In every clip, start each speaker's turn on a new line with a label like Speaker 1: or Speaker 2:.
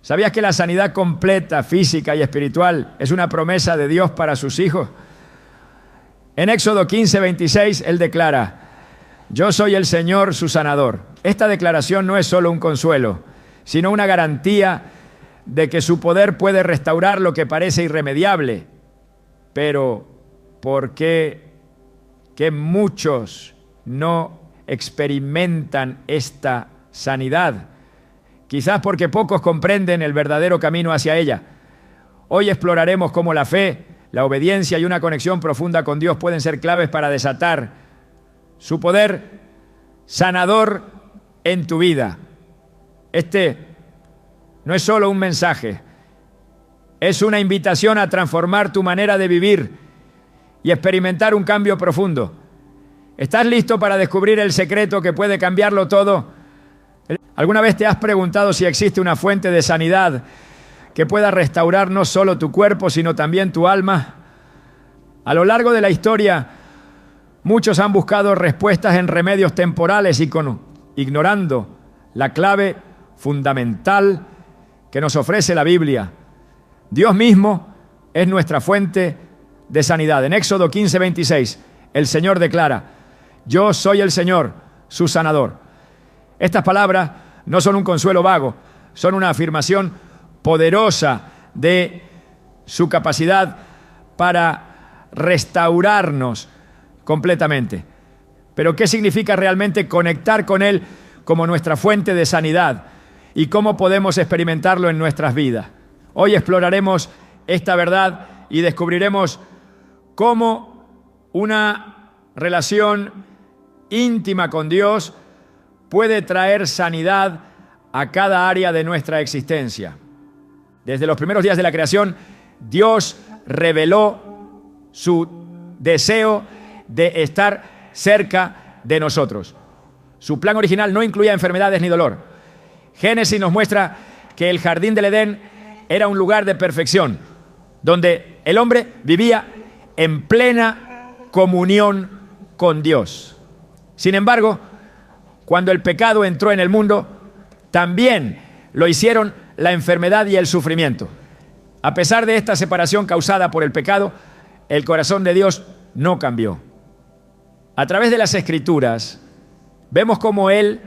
Speaker 1: ¿Sabías que la sanidad completa, física y espiritual, es una promesa de Dios para sus hijos? En Éxodo 15:26, Él declara: yo soy el Señor, su sanador. Esta declaración no es solo un consuelo, sino una garantía de que su poder puede restaurar lo que parece irremediable. Pero, ¿por qué que muchos no experimentan esta sanidad? Quizás porque pocos comprenden el verdadero camino hacia ella. Hoy exploraremos cómo la fe, la obediencia y una conexión profunda con Dios pueden ser claves para desatar su poder sanador en tu vida. Este no es solo un mensaje, es una invitación a transformar tu manera de vivir y experimentar un cambio profundo. ¿Estás listo para descubrir el secreto que puede cambiarlo todo? ¿Alguna vez te has preguntado si existe una fuente de sanidad que pueda restaurar no solo tu cuerpo, sino también tu alma? A lo largo de la historia, muchos han buscado respuestas en remedios temporales ignorando la clave fundamental que nos ofrece la Biblia. Dios mismo es nuestra fuente de sanidad. En Éxodo 15:26, el Señor declara: yo soy el Señor, su sanador. Estas palabras no son un consuelo vago, son una afirmación poderosa de su capacidad para restaurarnos completamente. Pero ¿qué significa realmente conectar con Él como nuestra fuente de sanidad? ¿Y cómo podemos experimentarlo en nuestras vidas? Hoy exploraremos esta verdad y descubriremos cómo una relación íntima con Dios puede traer sanidad a cada área de nuestra existencia. Desde los primeros días de la creación, Dios reveló su deseo de estar cerca de nosotros. Su plan original no incluía enfermedades ni dolor. Génesis nos muestra que el jardín del Edén era un lugar de perfección, donde el hombre vivía en plena comunión con Dios. Sin embargo, cuando el pecado entró en el mundo, también lo hicieron la enfermedad y el sufrimiento. A pesar de esta separación causada por el pecado, el corazón de Dios no cambió. A través de las Escrituras, vemos cómo Él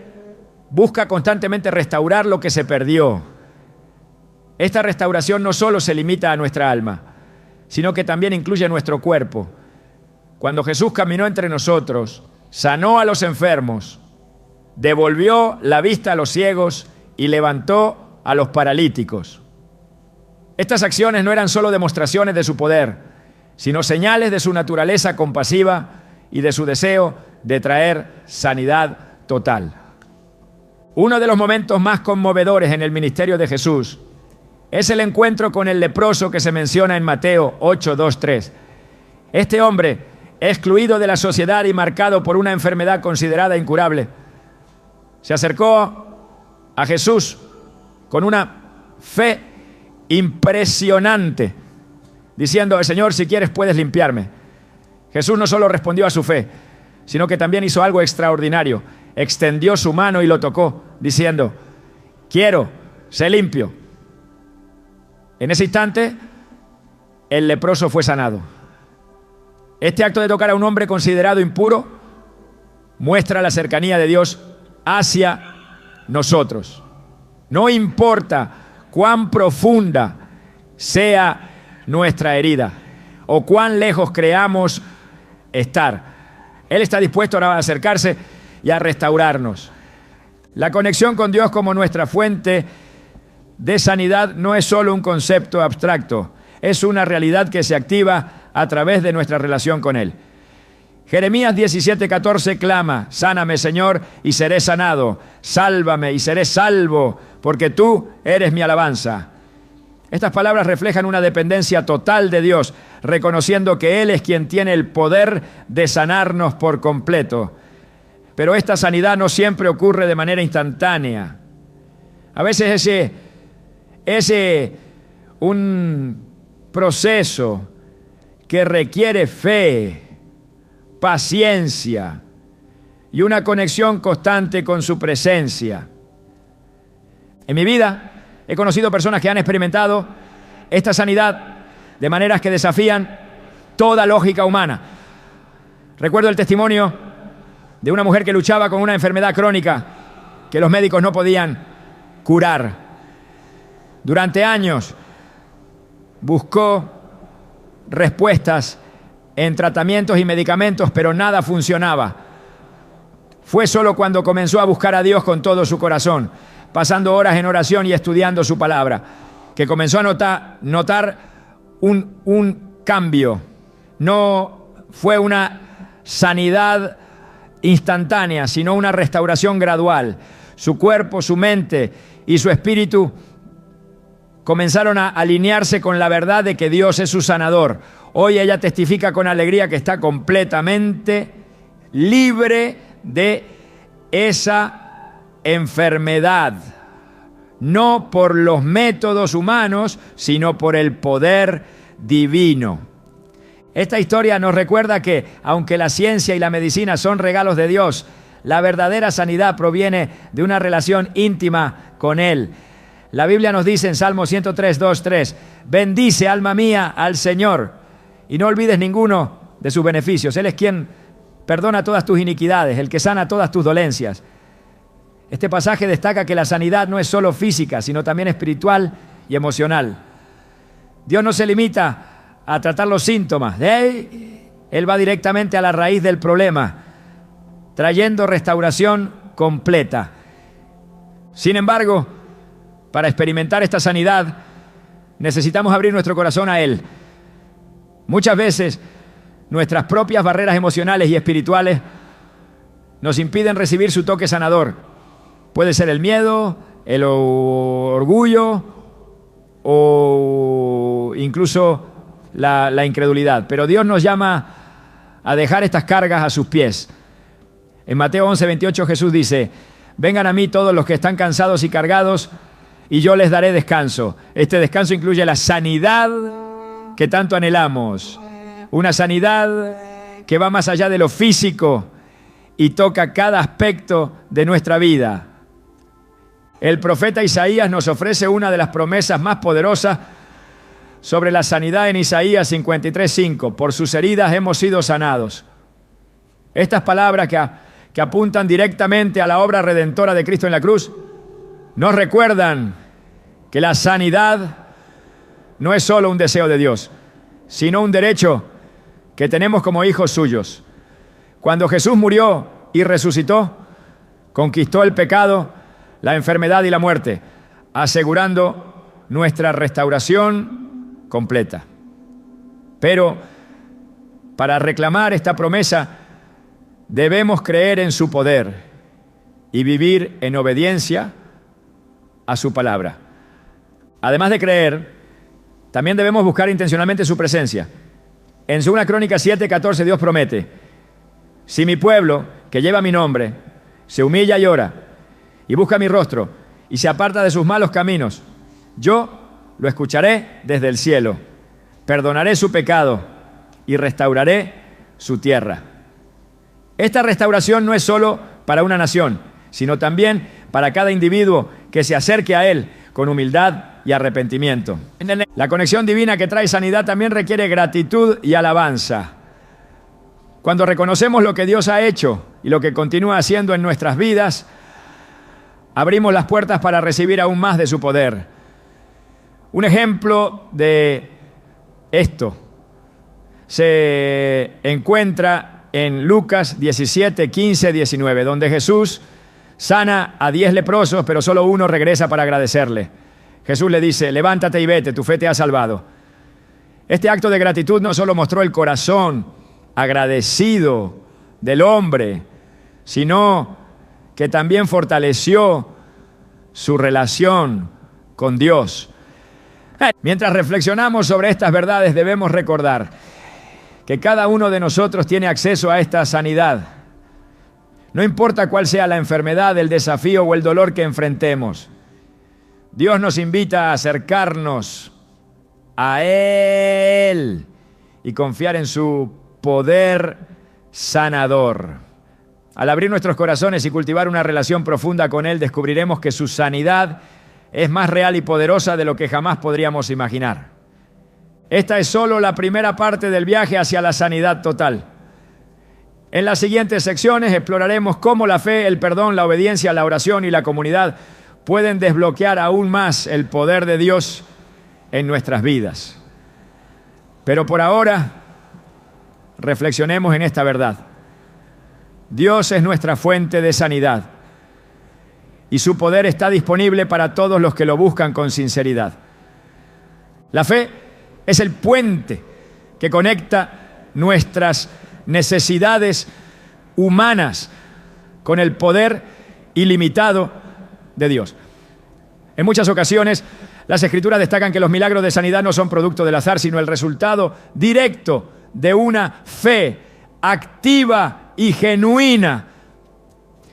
Speaker 1: busca constantemente restaurar lo que se perdió. Esta restauración no solo se limita a nuestra alma, sino que también incluye nuestro cuerpo. Cuando Jesús caminó entre nosotros, sanó a los enfermos, devolvió la vista a los ciegos y levantó a los paralíticos. Estas acciones no eran solo demostraciones de su poder, sino señales de su naturaleza compasiva y de su deseo de traer sanidad total. Uno de los momentos más conmovedores en el ministerio de Jesús es el encuentro con el leproso que se menciona en Mateo 8:2-3. Este hombre, excluido de la sociedad y marcado por una enfermedad considerada incurable, se acercó a Jesús con una fe impresionante, diciendo: Señor, si quieres puedes limpiarme. Jesús no solo respondió a su fe, sino que también hizo algo extraordinario. Extendió su mano y lo tocó, diciendo: quiero, sé limpio. En ese instante, el leproso fue sanado. Este acto de tocar a un hombre considerado impuro muestra la cercanía de Dios hacia nosotros. No importa cuán profunda sea nuestra herida o cuán lejos creamos estar, Él está dispuesto a acercarse y a restaurarnos. La conexión con Dios como nuestra fuente de sanidad no es solo un concepto abstracto, es una realidad que se activa a través de nuestra relación con Él. Jeremías 17:14 clama: sáname, Señor, y seré sanado, sálvame y seré salvo, porque tú eres mi alabanza. Estas palabras reflejan una dependencia total de Dios, reconociendo que Él es quien tiene el poder de sanarnos por completo. Pero esta sanidad no siempre ocurre de manera instantánea. A veces es un proceso que requiere fe, paciencia y una conexión constante con su presencia. En mi vida He conocido personas que han experimentado esta sanidad de maneras que desafían toda lógica humana. Recuerdo el testimonio de una mujer que luchaba con una enfermedad crónica que los médicos no podían curar. Durante años buscó respuestas en tratamientos y medicamentos, pero nada funcionaba. Fue solo cuando comenzó a buscar a Dios con todo su corazón, pasando horas en oración y estudiando su palabra, que comenzó a notar un cambio. No fue una sanidad instantánea, sino una restauración gradual. Su cuerpo, su mente y su espíritu comenzaron a alinearse con la verdad de que Dios es su sanador. Hoy ella testifica con alegría que está completamente libre de esa enfermedad, no por los métodos humanos, sino por el poder divino. Esta historia nos recuerda que, aunque la ciencia y la medicina son regalos de Dios, la verdadera sanidad proviene de una relación íntima con Él. La Biblia nos dice en Salmo 103, 2, 3, bendice, alma mía, al Señor, y no olvides ninguno de sus beneficios. Él es quien perdona todas tus iniquidades, el que sana todas tus dolencias. Este pasaje destaca que la sanidad no es solo física, sino también espiritual y emocional. Dios no se limita a tratar los síntomas. Él va directamente a la raíz del problema, trayendo restauración completa. Sin embargo, para experimentar esta sanidad, necesitamos abrir nuestro corazón a Él. Muchas veces, nuestras propias barreras emocionales y espirituales nos impiden recibir su toque sanador. Puede ser el miedo, el orgullo o incluso la incredulidad. Pero Dios nos llama a dejar estas cargas a sus pies. En Mateo 11, 28 Jesús dice, vengan a mí todos los que están cansados y cargados y yo les daré descanso. Este descanso incluye la sanidad que tanto anhelamos. Una sanidad que va más allá de lo físico y toca cada aspecto de nuestra vida. El profeta Isaías nos ofrece una de las promesas más poderosas sobre la sanidad en Isaías 53:5. Por sus heridas hemos sido sanados. Estas palabras que apuntan directamente a la obra redentora de Cristo en la cruz nos recuerdan que la sanidad no es solo un deseo de Dios, sino un derecho que tenemos como hijos suyos. Cuando Jesús murió y resucitó, conquistó el pecado, la enfermedad y la muerte, asegurando nuestra restauración completa. Pero para reclamar esta promesa, debemos creer en su poder y vivir en obediencia a su palabra. Además de creer, también debemos buscar intencionalmente su presencia. En 2 Crónicas 7:14 Dios promete, si mi pueblo, que lleva mi nombre, se humilla y ora, y busca mi rostro, y se aparta de sus malos caminos, yo lo escucharé desde el cielo, perdonaré su pecado y restauraré su tierra. Esta restauración no es solo para una nación, sino también para cada individuo que se acerque a Él con humildad y arrepentimiento. La conexión divina que trae sanidad también requiere gratitud y alabanza. Cuando reconocemos lo que Dios ha hecho y lo que continúa haciendo en nuestras vidas, abrimos las puertas para recibir aún más de su poder. Un ejemplo de esto se encuentra en Lucas 17, 15, 19, donde Jesús sana a 10 leprosos, pero solo uno regresa para agradecerle. Jesús le dice, levántate y vete, tu fe te ha salvado. Este acto de gratitud no solo mostró el corazón agradecido del hombre, sino que también fortaleció su relación con Dios. Mientras reflexionamos sobre estas verdades, debemos recordar que cada uno de nosotros tiene acceso a esta sanidad. No importa cuál sea la enfermedad, el desafío o el dolor que enfrentemos. Dios nos invita a acercarnos a Él y confiar en su poder sanador. Al abrir nuestros corazones y cultivar una relación profunda con Él, descubriremos que su sanidad es más real y poderosa de lo que jamás podríamos imaginar. Esta es solo la primera parte del viaje hacia la sanidad total. En las siguientes secciones exploraremos cómo la fe, el perdón, la obediencia, la oración y la comunidad pueden desbloquear aún más el poder de Dios en nuestras vidas. Pero por ahora, reflexionemos en esta verdad. Dios es nuestra fuente de sanidad y su poder está disponible para todos los que lo buscan con sinceridad. La fe es el puente que conecta nuestras necesidades humanas con el poder ilimitado de Dios. En muchas ocasiones, las Escrituras destacan que los milagros de sanidad no son producto del azar, sino el resultado directo de una fe activa y genuina.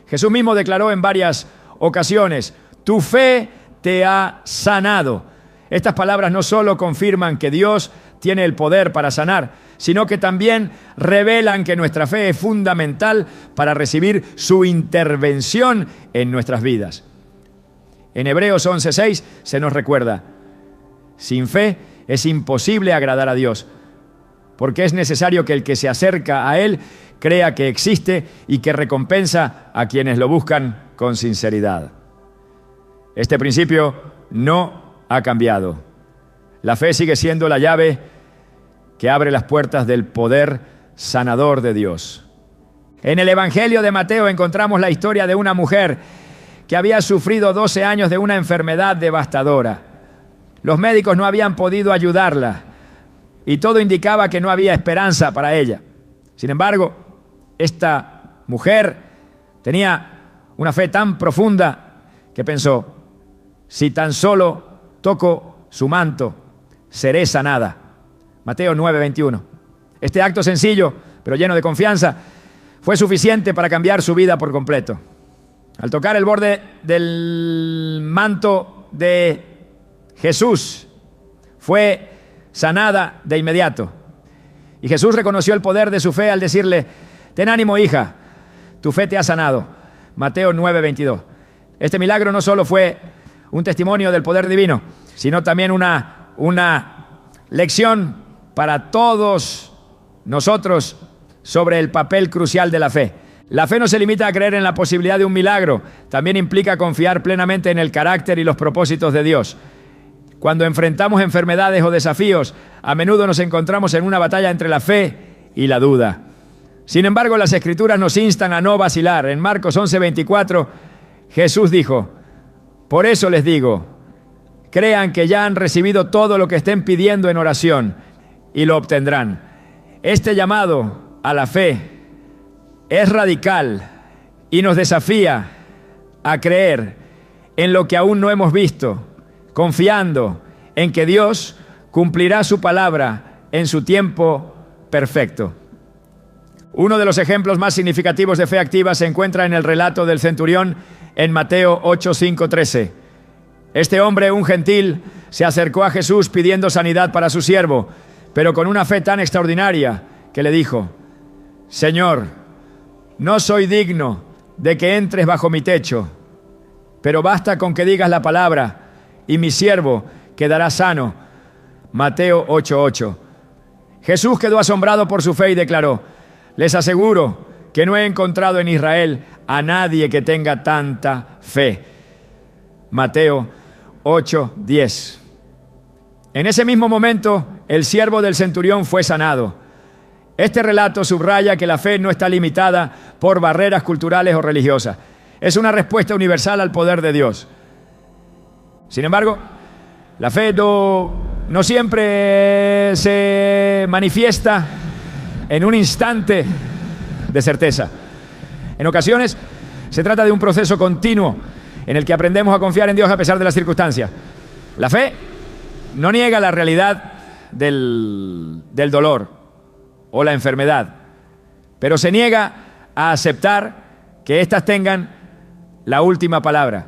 Speaker 1: Jesús mismo declaró en varias ocasiones: tu fe te ha sanado. Estas palabras no solo confirman que Dios tiene el poder para sanar, sino que también revelan que nuestra fe es fundamental para recibir su intervención en nuestras vidas. En Hebreos 11:6 se nos recuerda: sin fe es imposible agradar a Dios, porque es necesario que el que se acerca a Él crea que existe y que recompensa a quienes lo buscan con sinceridad. Este principio no ha cambiado. La fe sigue siendo la llave que abre las puertas del poder sanador de Dios. En el Evangelio de Mateo encontramos la historia de una mujer que había sufrido 12 años de una enfermedad devastadora. Los médicos no habían podido ayudarla y todo indicaba que no había esperanza para ella. Sin embargo, esta mujer tenía una fe tan profunda que pensó: si tan solo toco su manto, seré sanada. Mateo 9:21. Este acto sencillo, pero lleno de confianza, fue suficiente para cambiar su vida por completo. Al tocar el borde del manto de Jesús, fue sanada de inmediato. Y Jesús reconoció el poder de su fe al decirle: ten ánimo, hija, tu fe te ha sanado. Mateo 9:22. Este milagro no solo fue un testimonio del poder divino, sino también una lección para todos nosotros sobre el papel crucial de la fe. La fe no se limita a creer en la posibilidad de un milagro, también implica confiar plenamente en el carácter y los propósitos de Dios. Cuando enfrentamos enfermedades o desafíos, a menudo nos encontramos en una batalla entre la fe y la duda. Sin embargo, las Escrituras nos instan a no vacilar. En Marcos 11:24, Jesús dijo: por eso les digo, crean que ya han recibido todo lo que estén pidiendo en oración y lo obtendrán. Este llamado a la fe es radical y nos desafía a creer en lo que aún no hemos visto, confiando en que Dios cumplirá su palabra en su tiempo perfecto. Uno de los ejemplos más significativos de fe activa se encuentra en el relato del centurión en Mateo 8:5-13. Este hombre, un gentil, se acercó a Jesús pidiendo sanidad para su siervo, pero con una fe tan extraordinaria que le dijo: Señor, no soy digno de que entres bajo mi techo, pero basta con que digas la palabra y mi siervo quedará sano. Mateo 8:8. Jesús quedó asombrado por su fe y declaró: les aseguro que no he encontrado en Israel a nadie que tenga tanta fe. Mateo 8:10. En ese mismo momento, el siervo del centurión fue sanado. Este relato subraya que la fe no está limitada por barreras culturales o religiosas. Es una respuesta universal al poder de Dios. Sin embargo, la fe no siempre se manifiesta en un instante de certeza. En ocasiones, se trata de un proceso continuo en el que aprendemos a confiar en Dios a pesar de las circunstancias. La fe no niega la realidad del dolor o la enfermedad, pero se niega a aceptar que éstas tengan la última palabra.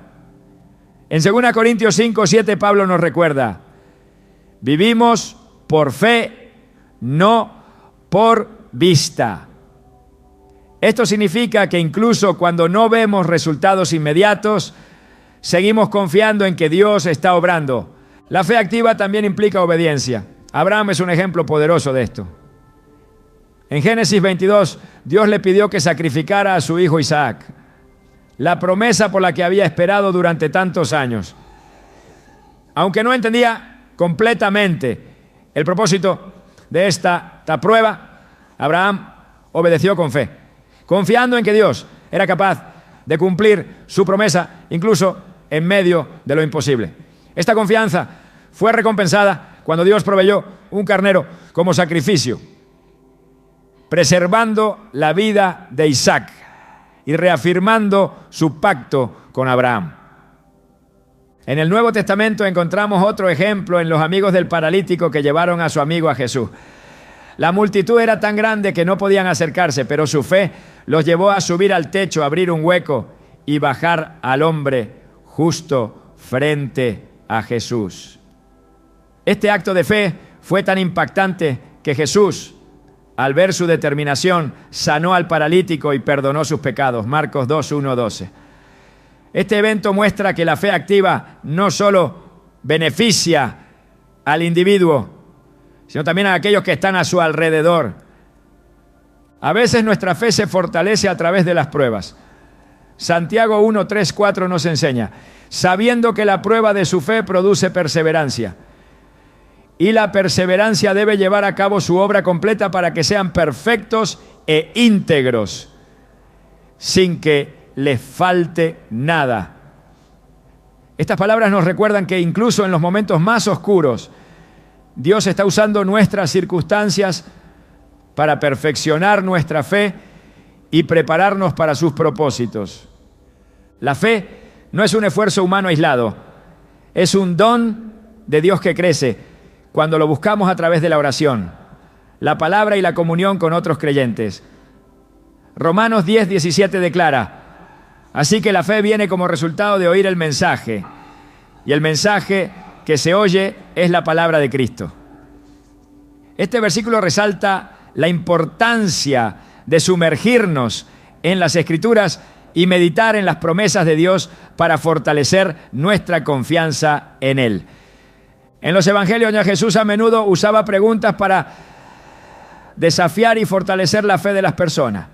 Speaker 1: En 2 Corintios 5:7 Pablo nos recuerda: vivimos por fe, no por vista. Esto significa que incluso cuando no vemos resultados inmediatos, Seguimos confiando en que Dios está obrando. La fe activa también implica obediencia. Abraham es un ejemplo poderoso de esto. En Génesis 22, Dios le pidió que sacrificara a su hijo Isaac, la promesa por la que había esperado durante tantos años. Aunque no entendía completamente el propósito de esta prueba, Abraham obedeció con fe, confiando en que Dios era capaz de cumplir su promesa, incluso en medio de lo imposible. Esta confianza fue recompensada cuando Dios proveyó un carnero como sacrificio, preservando la vida de Isaac y reafirmando su pacto con Abraham. En el Nuevo Testamento encontramos otro ejemplo en los amigos del paralítico que llevaron a su amigo a Jesús. La multitud era tan grande que no podían acercarse, pero su fe los llevó a subir al techo, abrir un hueco y bajar al hombre justo frente a Jesús. Este acto de fe fue tan impactante que Jesús, al ver su determinación, sanó al paralítico y perdonó sus pecados. Marcos 2, 1, 12. Este evento muestra que la fe activa no solo beneficia al individuo, sino también a aquellos que están a su alrededor. A veces nuestra fe se fortalece a través de las pruebas. Santiago 1, 3, 4 nos enseña: sabiendo que la prueba de su fe produce perseverancia, y la perseverancia debe llevar a cabo su obra completa para que sean perfectos e íntegros, sin que les falte nada. Estas palabras nos recuerdan que incluso en los momentos más oscuros, Dios está usando nuestras circunstancias para perfeccionar nuestra fe y prepararnos para sus propósitos. La fe no es un esfuerzo humano aislado, es un don de Dios que crece cuando lo buscamos a través de la oración, la palabra y la comunión con otros creyentes. Romanos 10, 17 declara: así que la fe viene como resultado de oír el mensaje, y el mensaje que se oye es la palabra de Cristo. Este versículo resalta la importancia de sumergirnos en las Escrituras y meditar en las promesas de Dios para fortalecer nuestra confianza en Él. En los evangelios Jesús a menudo usaba preguntas para desafiar y fortalecer la fe de las personas.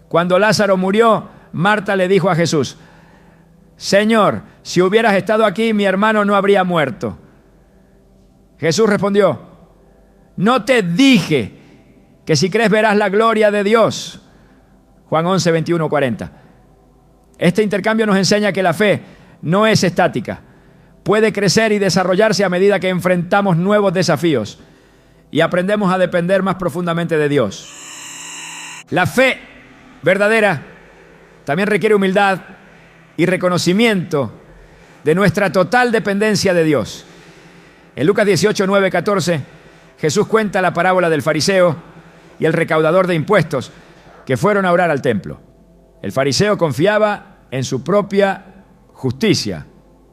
Speaker 1: Cuando Lázaro murió, Marta le dijo a Jesús: Señor, si hubieras estado aquí, mi hermano no habría muerto. Jesús respondió: ¿no te dije que si crees verás la gloria de Dios? Juan 11, 21, 40. Este intercambio nos enseña que la fe no es estática. Puede crecer y desarrollarse a medida que enfrentamos nuevos desafíos y aprendemos a depender más profundamente de Dios. La fe verdadera también requiere humildad y reconocimiento de nuestra total dependencia de Dios. En Lucas 18, 9, 14, Jesús cuenta la parábola del fariseo y el recaudador de impuestos que fueron a orar al templo. El fariseo confiaba en su propia justicia,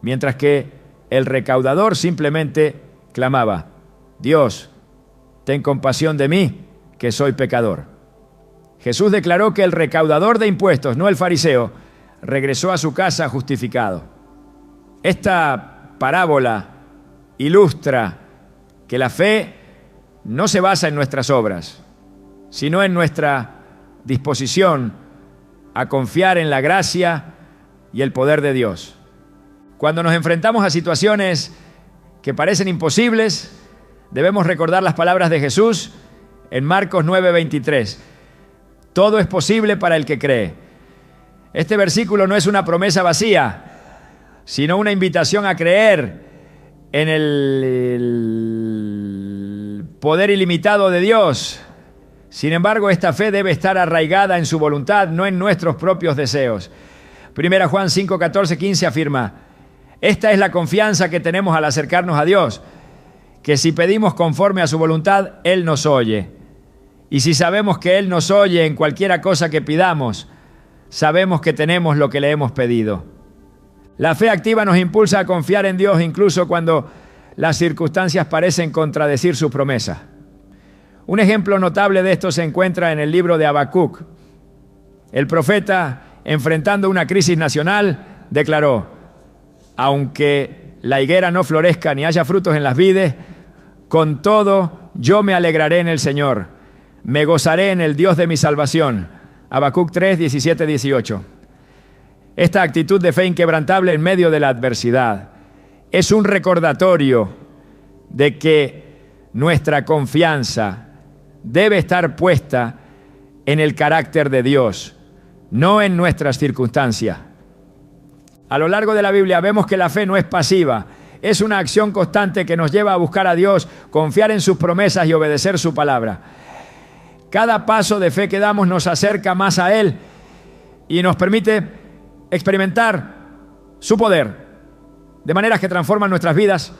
Speaker 1: mientras que el recaudador simplemente clamaba: Dios, ten compasión de mí, que soy pecador. Jesús declaró que el recaudador de impuestos, no el fariseo, regresó a su casa justificado. Esta parábola ilustra que la fe no se basa en nuestras obras, sino en nuestra disposición a confiar en la gracia y el poder de Dios. Cuando nos enfrentamos a situaciones que parecen imposibles, debemos recordar las palabras de Jesús en Marcos 9, 23. Todo es posible para el que cree. Este versículo no es una promesa vacía, sino una invitación a creer en el poder ilimitado de Dios. Sin embargo, esta fe debe estar arraigada en su voluntad, no en nuestros propios deseos. 1 Juan 5, 14, 15 afirma: esta es la confianza que tenemos al acercarnos a Dios, que si pedimos conforme a su voluntad, Él nos oye. Y si sabemos que Él nos oye en cualquiera cosa que pidamos, sabemos que tenemos lo que le hemos pedido. La fe activa nos impulsa a confiar en Dios incluso cuando las circunstancias parecen contradecir su promesa. Un ejemplo notable de esto se encuentra en el libro de Habacuc. El profeta, enfrentando una crisis nacional, declaró: aunque la higuera no florezca ni haya frutos en las vides, con todo yo me alegraré en el Señor, me gozaré en el Dios de mi salvación. Habacuc 3, 17, 18. Esta actitud de fe inquebrantable en medio de la adversidad es un recordatorio de que nuestra confianza debe estar puesta en el carácter de Dios, no en nuestras circunstancias. A lo largo de la Biblia vemos que la fe no es pasiva, es una acción constante que nos lleva a buscar a Dios, confiar en sus promesas y obedecer su palabra. Cada paso de fe que damos nos acerca más a Él y nos permite experimentar su poder de maneras que transforman nuestras vidas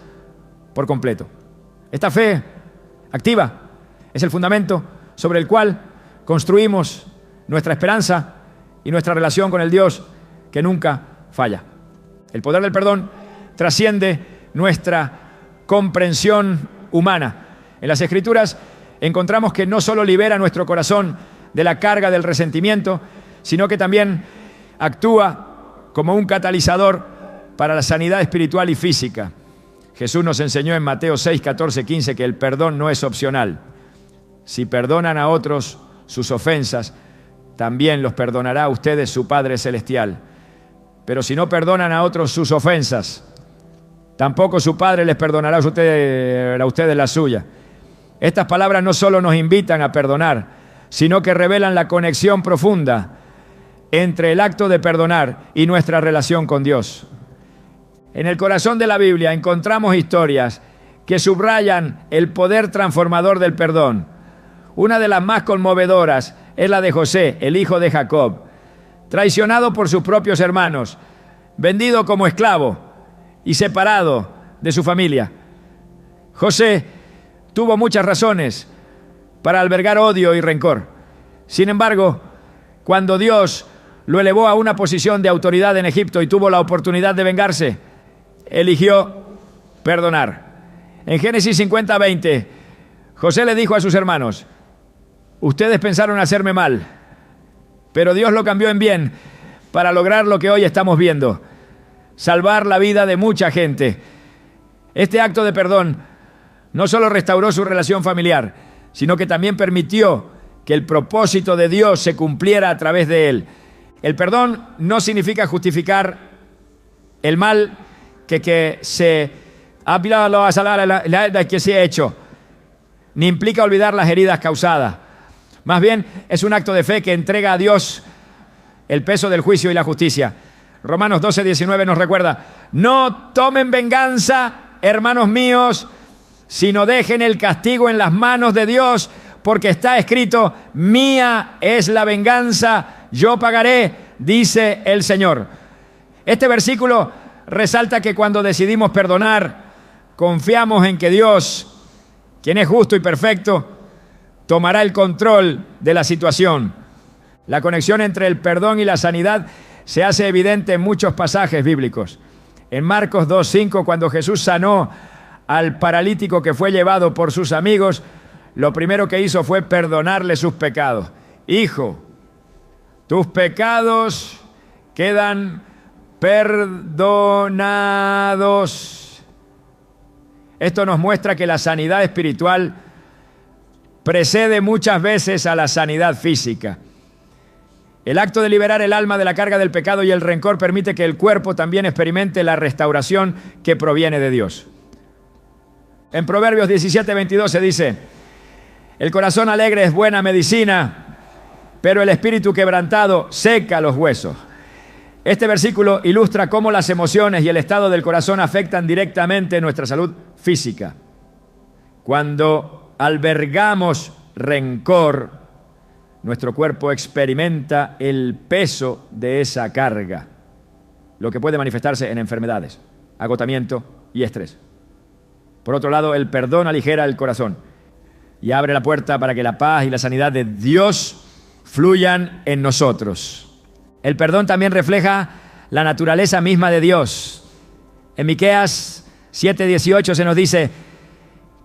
Speaker 1: por completo. Esta fe activa es el fundamento sobre el cual construimos nuestra esperanza y nuestra relación con el Dios que nunca falla. El poder del perdón trasciende nuestra comprensión humana. En las Escrituras encontramos que no solo libera nuestro corazón de la carga del resentimiento, sino que también actúa como un catalizador para la sanidad espiritual y física. Jesús nos enseñó en Mateo 6, 14, 15 que el perdón no es opcional. Si perdonan a otros sus ofensas, también los perdonará a ustedes su Padre Celestial. Pero si no perdonan a otros sus ofensas, tampoco su Padre les perdonará a ustedes la suya. Estas palabras no solo nos invitan a perdonar, sino que revelan la conexión profunda entre el acto de perdonar y nuestra relación con Dios. En el corazón de la Biblia encontramos historias que subrayan el poder transformador del perdón. Una de las más conmovedoras es la de José, el hijo de Jacob, traicionado por sus propios hermanos, vendido como esclavo y separado de su familia. José tuvo muchas razones para albergar odio y rencor. Sin embargo, cuando Dios lo elevó a una posición de autoridad en Egipto y tuvo la oportunidad de vengarse, eligió perdonar. En Génesis 50, 20, José le dijo a sus hermanos: ustedes pensaron hacerme mal, pero Dios lo cambió en bien para lograr lo que hoy estamos viendo, salvar la vida de mucha gente. Este acto de perdón no solo restauró su relación familiar, sino que también permitió que el propósito de Dios se cumpliera a través de él. El perdón no significa justificar el mal que se ha hecho, ni implica olvidar las heridas causadas. Más bien, es un acto de fe que entrega a Dios el peso del juicio y la justicia. Romanos 12, 19 nos recuerda: no tomen venganza, hermanos míos, sino dejen el castigo en las manos de Dios, porque está escrito: mía es la venganza, yo pagaré, dice el Señor. Este versículo resalta que cuando decidimos perdonar, confiamos en que Dios, quien es justo y perfecto, tomará el control de la situación. La conexión entre el perdón y la sanidad se hace evidente en muchos pasajes bíblicos. En Marcos 2:5, cuando Jesús sanó al paralítico que fue llevado por sus amigos, lo primero que hizo fue perdonarle sus pecados. Hijo, tus pecados quedan perdonados. Esto nos muestra que la sanidad espiritual precede muchas veces a la sanidad física. El acto de liberar el alma de la carga del pecado y el rencor permite que el cuerpo también experimente la restauración que proviene de Dios. En Proverbios 17:22 se dice: el corazón alegre es buena medicina, pero el espíritu quebrantado seca los huesos. Este versículo ilustra cómo las emociones y el estado del corazón afectan directamente nuestra salud física. Cuando albergamos rencor, nuestro cuerpo experimenta el peso de esa carga, lo que puede manifestarse en enfermedades, agotamiento y estrés. Por otro lado, el perdón aligera el corazón y abre la puerta para que la paz y la sanidad de Dios fluyan en nosotros. El perdón también refleja la naturaleza misma de Dios. En Miqueas 7:18 se nos dice: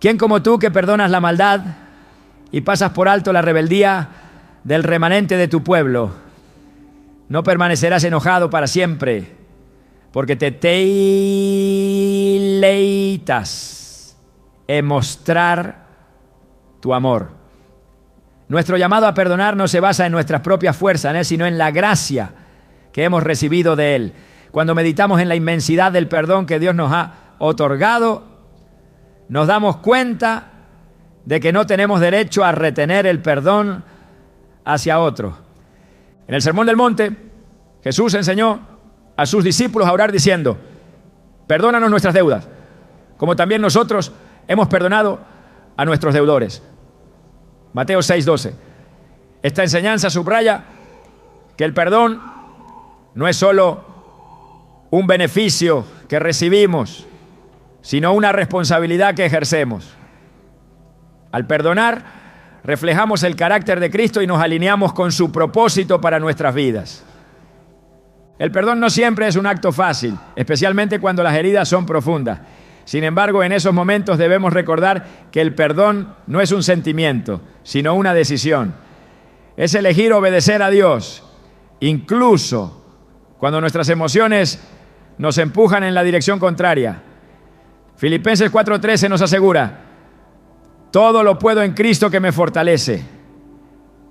Speaker 1: ¿quién como tú que perdonas la maldad y pasas por alto la rebeldía del remanente de tu pueblo? No permanecerás enojado para siempre, porque te deleitas en mostrar tu amor. Nuestro llamado a perdonar no se basa en nuestras propias fuerzas, sino en la gracia que hemos recibido de Él. Cuando meditamos en la inmensidad del perdón que Dios nos ha otorgado, nos damos cuenta de que no tenemos derecho a retener el perdón hacia otro. En el Sermón del Monte, Jesús enseñó a sus discípulos a orar diciendo: perdónanos nuestras deudas, como también nosotros hemos perdonado a nuestros deudores. Mateo 6:12. Esta enseñanza subraya que el perdón no es solo un beneficio que recibimos, sino una responsabilidad que ejercemos. Al perdonar, reflejamos el carácter de Cristo y nos alineamos con su propósito para nuestras vidas. El perdón no siempre es un acto fácil, especialmente cuando las heridas son profundas. Sin embargo, en esos momentos debemos recordar que el perdón no es un sentimiento, sino una decisión. Es elegir obedecer a Dios, incluso cuando nuestras emociones nos empujan en la dirección contraria. Filipenses 4:13 nos asegura: todo lo puedo en Cristo que me fortalece.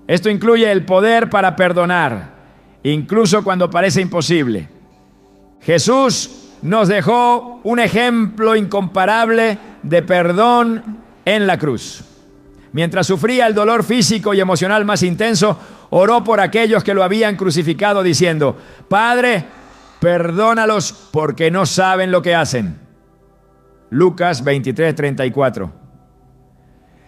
Speaker 1: Esto incluye el poder para perdonar, incluso cuando parece imposible. Jesús nos dejó un ejemplo incomparable de perdón en la cruz. Mientras sufría el dolor físico y emocional más intenso, oró por aquellos que lo habían crucificado diciendo: Padre, perdónalos porque no saben lo que hacen. Lucas 23:34.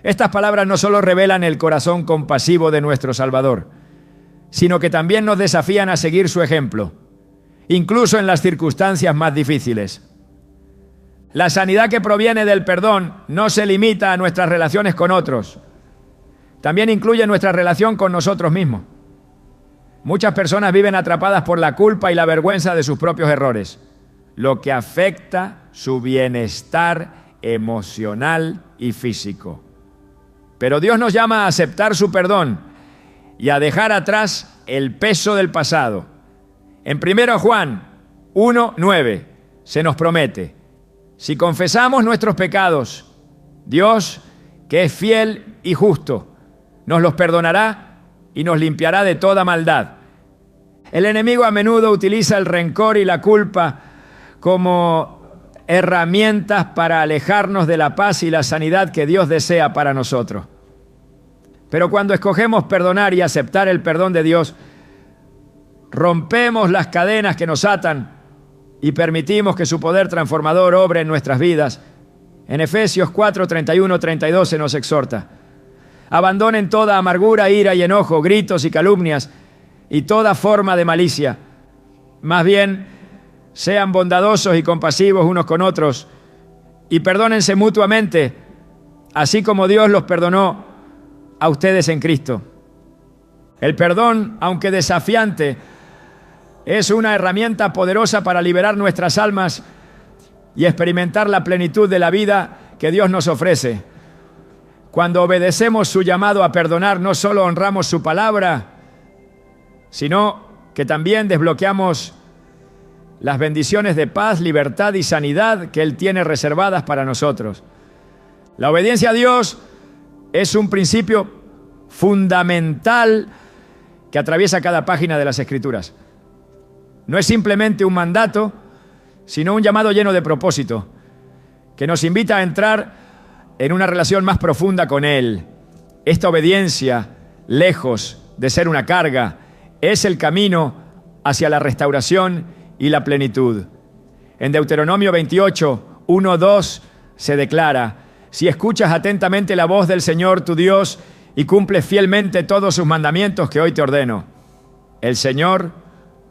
Speaker 1: Estas palabras no solo revelan el corazón compasivo de nuestro Salvador, sino que también nos desafían a seguir su ejemplo, incluso en las circunstancias más difíciles. La sanidad que proviene del perdón no se limita a nuestras relaciones con otros, también incluye nuestra relación con nosotros mismos. Muchas personas viven atrapadas por la culpa y la vergüenza de sus propios errores, lo que afecta su bienestar emocional y físico. Pero Dios nos llama a aceptar su perdón y a dejar atrás el peso del pasado. En 1 Juan 1:9 se nos promete: si confesamos nuestros pecados, Dios, que es fiel y justo, nos los perdonará y nos limpiará de toda maldad. El enemigo a menudo utiliza el rencor y la culpa como herramientas para alejarnos de la paz y la sanidad que Dios desea para nosotros. Pero cuando escogemos perdonar y aceptar el perdón de Dios, rompemos las cadenas que nos atan y permitimos que su poder transformador obre en nuestras vidas. En Efesios 4:31-32 se nos exhorta: abandonen toda amargura, ira y enojo, gritos y calumnias y toda forma de malicia. Más bien, sean bondadosos y compasivos unos con otros y perdónense mutuamente, así como Dios los perdonó a ustedes en Cristo. El perdón, aunque desafiante, es una herramienta poderosa para liberar nuestras almas y experimentar la plenitud de la vida que Dios nos ofrece. Cuando obedecemos su llamado a perdonar, no solo honramos su palabra, sino que también desbloqueamos las bendiciones de paz, libertad y sanidad que Él tiene reservadas para nosotros. La obediencia a Dios es un principio fundamental que atraviesa cada página de las Escrituras. No es simplemente un mandato, sino un llamado lleno de propósito, que nos invita a entrar en una relación más profunda con Él. Esta obediencia, lejos de ser una carga, es el camino hacia la restauración y la plenitud. En Deuteronomio 28:1-2 se declara: si escuchas atentamente la voz del Señor tu Dios y cumples fielmente todos sus mandamientos que hoy te ordeno, el Señor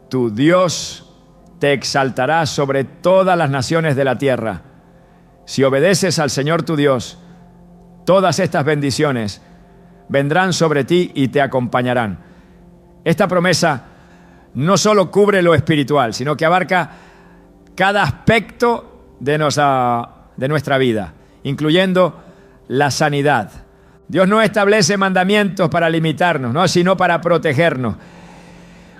Speaker 1: tu Dios te exaltará sobre todas las naciones de la tierra. Si obedeces al Señor tu Dios, todas estas bendiciones vendrán sobre ti y te acompañarán. Esta promesa no solo cubre lo espiritual, sino que abarca cada aspecto de nuestra vida, incluyendo la sanidad. Dios no establece mandamientos para limitarnos, sino para protegernos.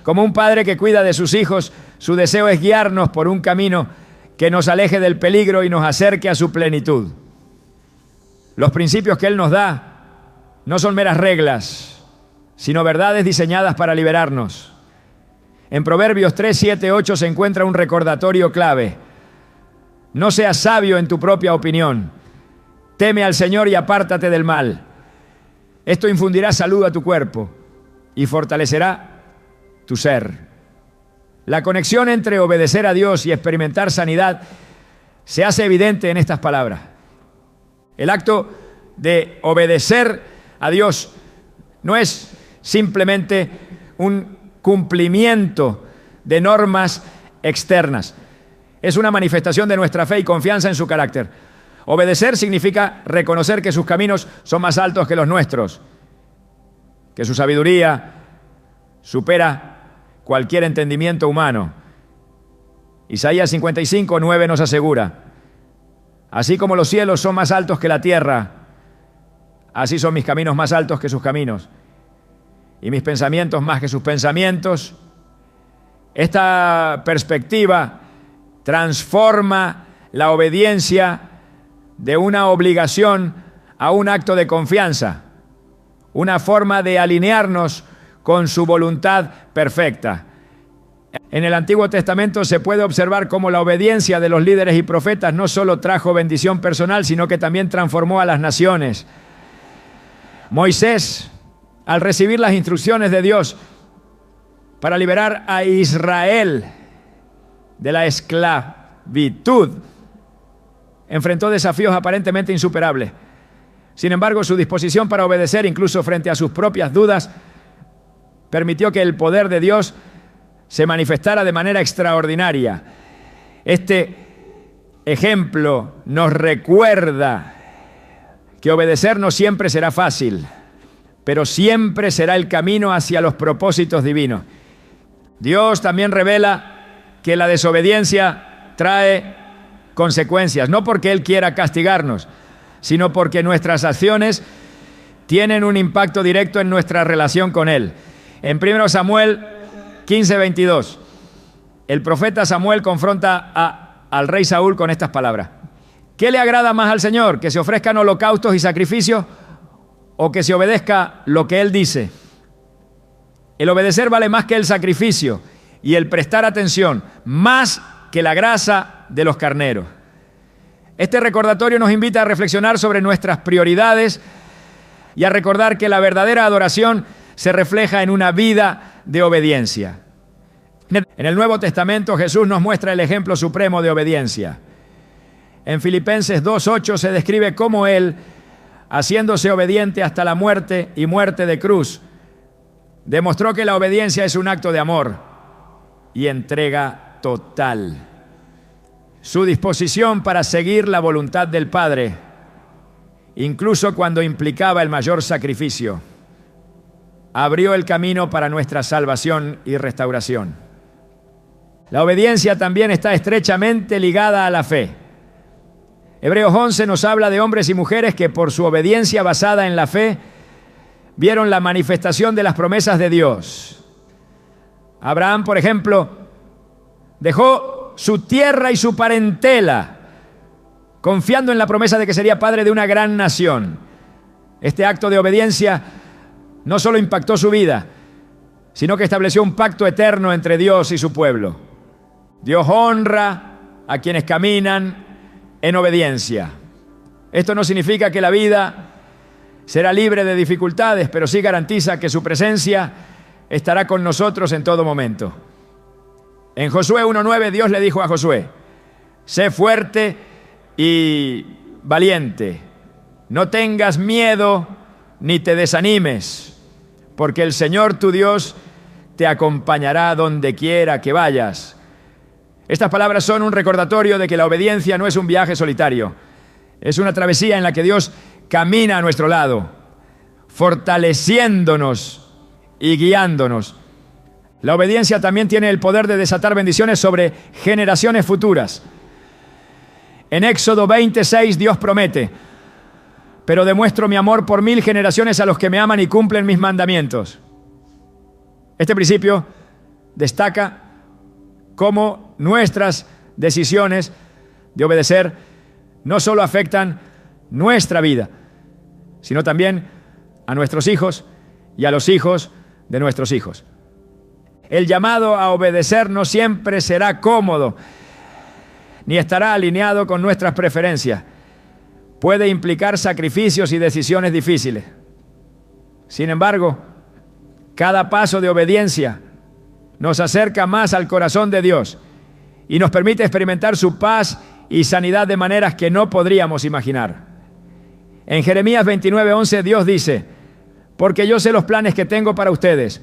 Speaker 1: Como un padre que cuida de sus hijos, Su deseo es guiarnos por un camino que nos aleje del peligro y nos acerque a su plenitud. Los principios que Él nos da no son meras reglas, sino verdades diseñadas para liberarnos. En Proverbios 3, 7, 8 se encuentra un recordatorio clave. No seas sabio en tu propia opinión. Teme al Señor y apártate del mal. Esto infundirá salud a tu cuerpo y fortalecerá tu ser. La conexión entre obedecer a Dios y experimentar sanidad se hace evidente en estas palabras. El acto de obedecer a Dios no es simplemente un cumplimiento de normas externas. Es una manifestación de nuestra fe y confianza en su carácter. Obedecer significa reconocer que sus caminos son más altos que los nuestros, que su sabiduría supera cualquier entendimiento humano. Isaías 55, 9 nos asegura: así como los cielos son más altos que la tierra, así son mis caminos más altos que sus caminos, y mis pensamientos más que sus pensamientos. Esta perspectiva transforma la obediencia de una obligación a un acto de confianza, una forma de alinearnos con su voluntad perfecta. En el Antiguo Testamento se puede observar cómo la obediencia de los líderes y profetas no solo trajo bendición personal, sino que también transformó a las naciones. Moisés, al recibir las instrucciones de Dios para liberar a Israel de la esclavitud, enfrentó desafíos aparentemente insuperables. Sin embargo, su disposición para obedecer, incluso frente a sus propias dudas, permitió que el poder de Dios se manifestara de manera extraordinaria. Este ejemplo nos recuerda que obedecer no siempre será fácil, pero siempre será el camino hacia los propósitos divinos. Dios también revela que la desobediencia trae consecuencias, no porque Él quiera castigarnos, sino porque nuestras acciones tienen un impacto directo en nuestra relación con Él. En 1 Samuel 15, 22, el profeta Samuel confronta al rey Saúl con estas palabras: ¿qué le agrada más al Señor? ¿Que se ofrezcan holocaustos y sacrificios o que se obedezca lo que Él dice? El obedecer vale más que el sacrificio y el prestar atención, más que la grasa de los carneros. Este recordatorio nos invita a reflexionar sobre nuestras prioridades y a recordar que la verdadera adoración se refleja en una vida de obediencia. En el Nuevo Testamento Jesús nos muestra el ejemplo supremo de obediencia. En Filipenses 2:8 se describe cómo Él, haciéndose obediente hasta la muerte y muerte de cruz, demostró que la obediencia es un acto de amor y entrega total. Su disposición para seguir la voluntad del Padre, incluso cuando implicaba el mayor sacrificio, abrió el camino para nuestra salvación y restauración. La obediencia también está estrechamente ligada a la fe. Hebreos 11 nos habla de hombres y mujeres que por su obediencia basada en la fe vieron la manifestación de las promesas de Dios. Abraham, por ejemplo, dejó su tierra y su parentela, confiando en la promesa de que sería padre de una gran nación. Este acto de obediencia no solo impactó su vida, sino que estableció un pacto eterno entre Dios y su pueblo. Dios honra a quienes caminan en obediencia. Esto no significa que la vida será libre de dificultades, pero sí garantiza que su presencia estará con nosotros en todo momento. En Josué 1:9 Dios le dijo a Josué: sé fuerte y valiente, no tengas miedo ni te desanimes, porque el Señor tu Dios te acompañará donde quiera que vayas. Estas palabras son un recordatorio de que la obediencia no es un viaje solitario, es una travesía en la que Dios camina a nuestro lado, fortaleciéndonos y guiándonos. La obediencia también tiene el poder de desatar bendiciones sobre generaciones futuras. En Éxodo 26 Dios promete: pero demuestro mi amor por 1000 generaciones a los que me aman y cumplen mis mandamientos. Este principio destaca cómo nuestras decisiones de obedecer no solo afectan nuestra vida, sino también a nuestros hijos y a los hijos de nuestros hijos. El llamado a obedecer no siempre será cómodo, ni estará alineado con nuestras preferencias. Puede implicar sacrificios y decisiones difíciles. Sin embargo, cada paso de obediencia nos acerca más al corazón de Dios y nos permite experimentar su paz y sanidad de maneras que no podríamos imaginar. En Jeremías 29:11 Dios dice: porque yo sé los planes que tengo para ustedes,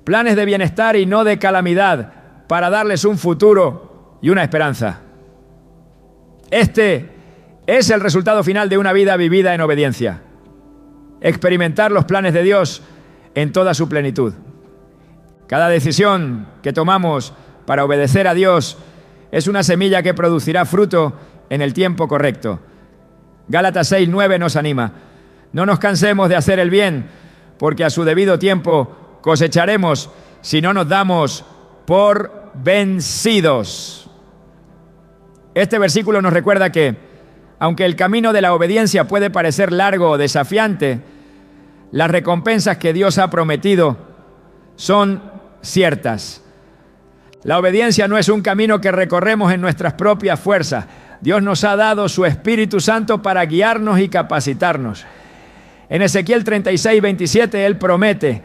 Speaker 1: planes de bienestar y no de calamidad, para darles un futuro y una esperanza. Este es el resultado final de una vida vivida en obediencia. Experimentar los planes de Dios en toda su plenitud. Cada decisión que tomamos para obedecer a Dios es una semilla que producirá fruto en el tiempo correcto. Gálatas 6:9 nos anima: no nos cansemos de hacer el bien, porque a su debido tiempo cosecharemos si no nos damos por vencidos. Este versículo nos recuerda que, aunque el camino de la obediencia puede parecer largo o desafiante, las recompensas que Dios ha prometido son ciertas. La obediencia no es un camino que recorremos en nuestras propias fuerzas. Dios nos ha dado su Espíritu Santo para guiarnos y capacitarnos. En Ezequiel 36:27 Él promete: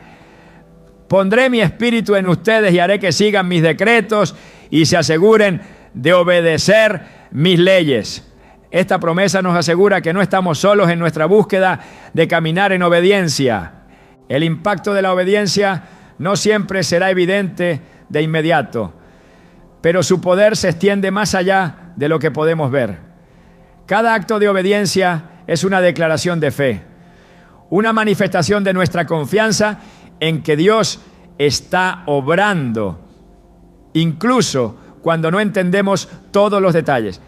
Speaker 1: pondré mi espíritu en ustedes y haré que sigan mis decretos y se aseguren de obedecer mis leyes. Esta promesa nos asegura que no estamos solos en nuestra búsqueda de caminar en obediencia. El impacto de la obediencia no siempre será evidente de inmediato, pero su poder se extiende más allá de lo que podemos ver. Cada acto de obediencia es una declaración de fe, una manifestación de nuestra confianza en que Dios está obrando, incluso cuando no entendemos todos los detalles.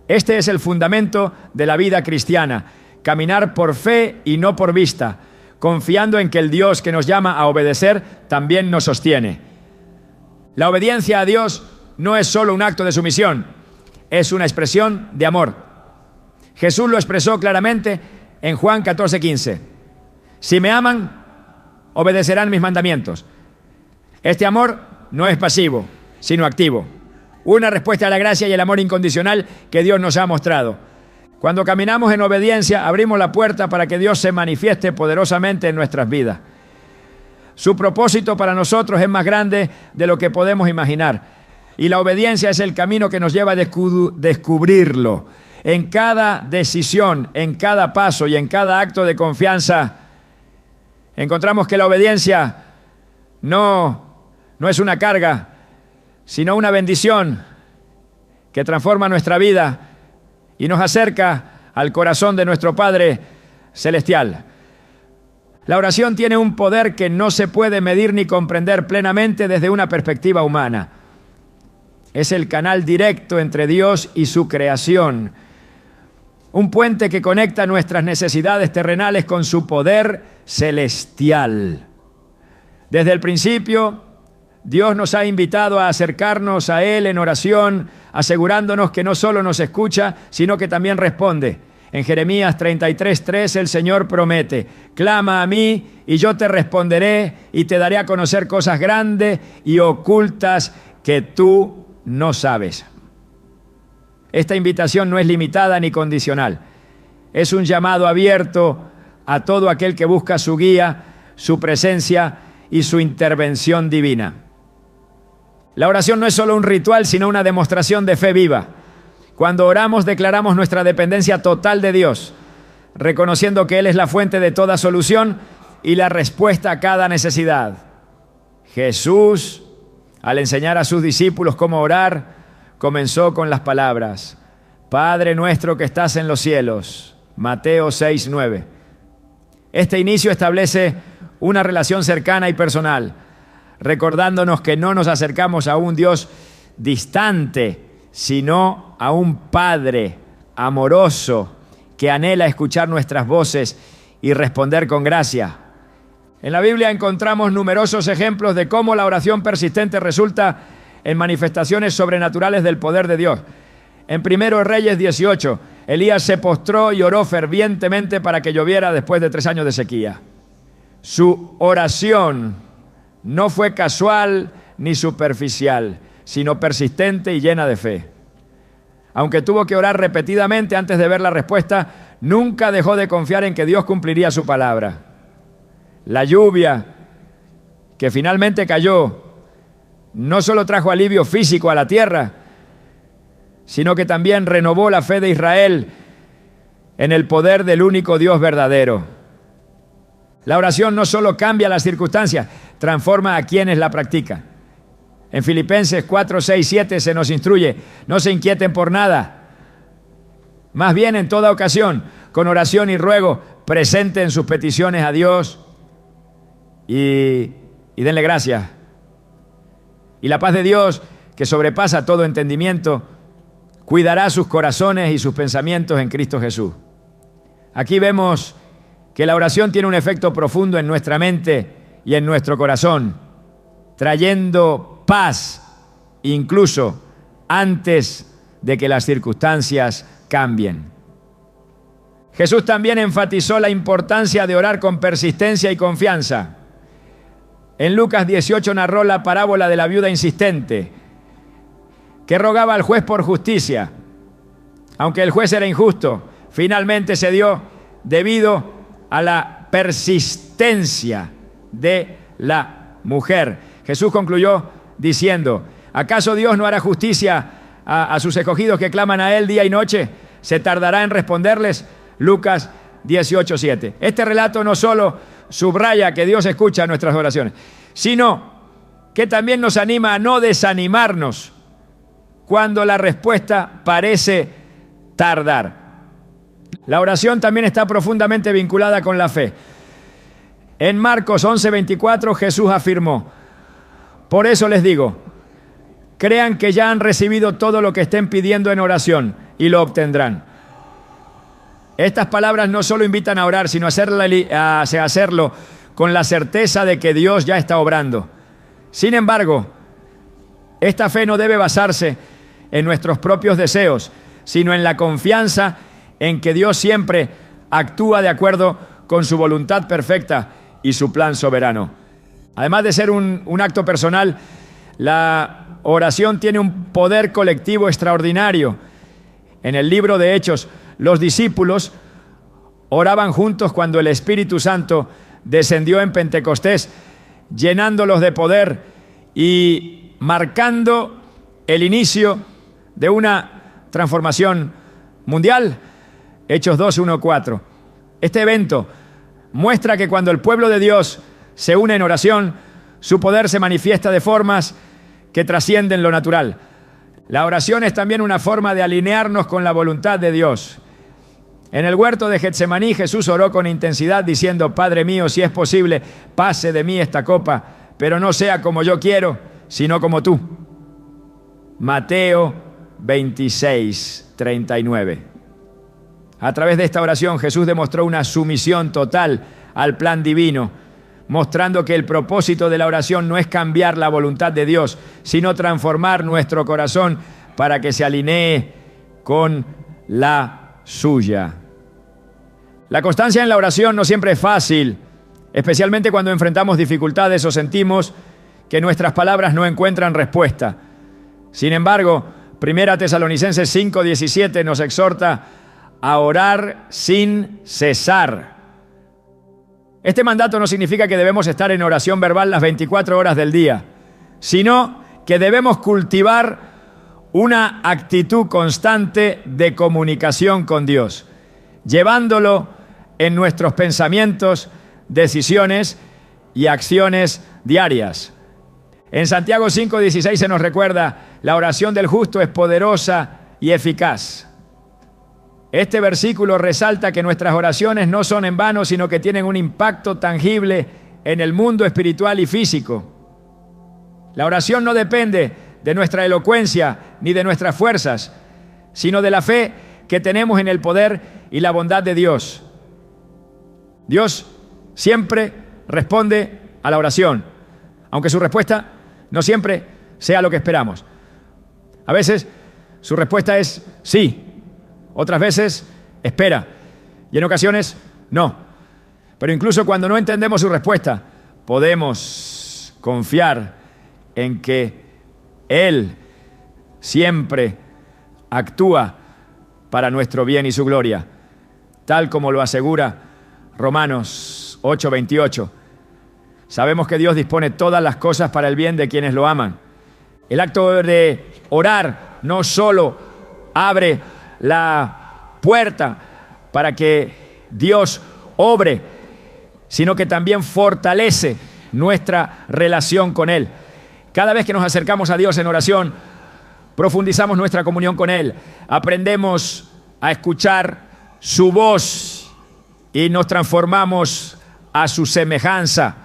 Speaker 1: Este es el fundamento de la vida cristiana: caminar por fe y no por vista, confiando en que el Dios que nos llama a obedecer también nos sostiene. La obediencia a Dios no es solo un acto de sumisión, es una expresión de amor. Jesús lo expresó claramente en Juan 14:15. Si me aman, obedecerán mis mandamientos. Este amor no es pasivo, sino activo. Una respuesta a la gracia y el amor incondicional que Dios nos ha mostrado. Cuando caminamos en obediencia, abrimos la puerta para que Dios se manifieste poderosamente en nuestras vidas. Su propósito para nosotros es más grande de lo que podemos imaginar. Y la obediencia es el camino que nos lleva a descubrirlo. En cada decisión, en cada paso y en cada acto de confianza, encontramos que la obediencia no es una carga, sino una bendición que transforma nuestra vida y nos acerca al corazón de nuestro Padre Celestial. La oración tiene un poder que no se puede medir ni comprender plenamente desde una perspectiva humana. Es el canal directo entre Dios y su creación, un puente que conecta nuestras necesidades terrenales con su poder celestial. Desde el principio, Dios nos ha invitado a acercarnos a Él en oración, asegurándonos que no solo nos escucha, sino que también responde. En Jeremías 33:3 el Señor promete: clama a mí y yo te responderé y te daré a conocer cosas grandes y ocultas que tú no sabes. Esta invitación no es limitada ni condicional. Es un llamado abierto a todo aquel que busca su guía, su presencia y su intervención divina. La oración no es solo un ritual, sino una demostración de fe viva. Cuando oramos, declaramos nuestra dependencia total de Dios, reconociendo que Él es la fuente de toda solución y la respuesta a cada necesidad. Jesús, al enseñar a sus discípulos cómo orar, comenzó con las palabras: Padre nuestro que estás en los cielos. Mateo 6:9. Este inicio establece una relación cercana y personal, recordándonos que no nos acercamos a un Dios distante, sino a un Padre amoroso que anhela escuchar nuestras voces y responder con gracia. En la Biblia encontramos numerosos ejemplos de cómo la oración persistente resulta en manifestaciones sobrenaturales del poder de Dios. En 1 Reyes 18, Elías se postró y oró fervientemente para que lloviera después de 3 años de sequía. Su oración no fue casual ni superficial, sino persistente y llena de fe. Aunque tuvo que orar repetidamente antes de ver la respuesta, nunca dejó de confiar en que Dios cumpliría su palabra. La lluvia que finalmente cayó no solo trajo alivio físico a la tierra, sino que también renovó la fe de Israel en el poder del único Dios verdadero. La oración no solo cambia las circunstancias, transforma a quienes la practican. En Filipenses 4, 6, 7 se nos instruye: no se inquieten por nada, más bien en toda ocasión, con oración y ruego, presenten sus peticiones a Dios y denle gracias. Y la paz de Dios, que sobrepasa todo entendimiento, cuidará sus corazones y sus pensamientos en Cristo Jesús. Aquí vemos que la oración tiene un efecto profundo en nuestra mente y en nuestro corazón, trayendo paz incluso antes de que las circunstancias cambien. Jesús también enfatizó la importancia de orar con persistencia y confianza. En Lucas 18 narró la parábola de la viuda insistente, que rogaba al juez por justicia. Aunque el juez era injusto, finalmente cedió debido a la persistencia de la mujer. Jesús concluyó diciendo: ¿acaso Dios no hará justicia a sus escogidos que claman a Él día y noche? ¿Se tardará en responderles? Lucas 18:7. Este relato no solo subraya que Dios escucha nuestras oraciones, sino que también nos anima a no desanimarnos cuando la respuesta parece tardar. La oración también está profundamente vinculada con la fe. En Marcos 11:24 Jesús afirmó: por eso les digo, crean que ya han recibido todo lo que estén pidiendo en oración y lo obtendrán. Estas palabras no solo invitan a orar, sino a hacerlo con la certeza de que Dios ya está obrando. Sin embargo, esta fe no debe basarse en nuestros propios deseos, sino en la confianza en que Dios siempre actúa de acuerdo con su voluntad perfecta y su plan soberano. Además de ser un acto personal, la oración tiene un poder colectivo extraordinario. En el libro de Hechos, los discípulos oraban juntos cuando el Espíritu Santo descendió en Pentecostés, llenándolos de poder y marcando el inicio de una transformación mundial. Hechos 2, 1, 4. Este evento muestra que cuando el pueblo de Dios se une en oración, su poder se manifiesta de formas que trascienden lo natural. La oración es también una forma de alinearnos con la voluntad de Dios. En el huerto de Getsemaní, Jesús oró con intensidad diciendo: Padre mío, si es posible, pase de mí esta copa, pero no sea como yo quiero, sino como tú. Mateo 26, 39. A través de esta oración, Jesús demostró una sumisión total al plan divino, mostrando que el propósito de la oración no es cambiar la voluntad de Dios, sino transformar nuestro corazón para que se alinee con la suya. La constancia en la oración no siempre es fácil, especialmente cuando enfrentamos dificultades o sentimos que nuestras palabras no encuentran respuesta. Sin embargo, 1 Tesalonicenses 5:17 nos exhorta a orar sin cesar. Este mandato no significa que debemos estar en oración verbal las 24 horas del día, sino que debemos cultivar una actitud constante de comunicación con Dios, llevándolo en nuestros pensamientos, decisiones y acciones diarias. En Santiago 5:16 se nos recuerda: la oración del justo es poderosa y eficaz. Este versículo resalta que nuestras oraciones no son en vano, sino que tienen un impacto tangible en el mundo espiritual y físico. La oración no depende de nuestra elocuencia ni de nuestras fuerzas, sino de la fe que tenemos en el poder y la bondad de Dios. Dios siempre responde a la oración, aunque su respuesta no siempre sea lo que esperamos. A veces su respuesta es sí, otras veces espera y en ocasiones no. Pero incluso cuando no entendemos su respuesta, podemos confiar en que Él siempre actúa para nuestro bien y su gloria, tal como lo asegura Romanos 8:28. Sabemos que Dios dispone todas las cosas para el bien de quienes lo aman. El acto de orar no solo abre la puerta para que Dios obre, sino que también fortalece nuestra relación con Él. Cada vez que nos acercamos a Dios en oración, profundizamos nuestra comunión con Él, aprendemos a escuchar su voz y nos transformamos a su semejanza.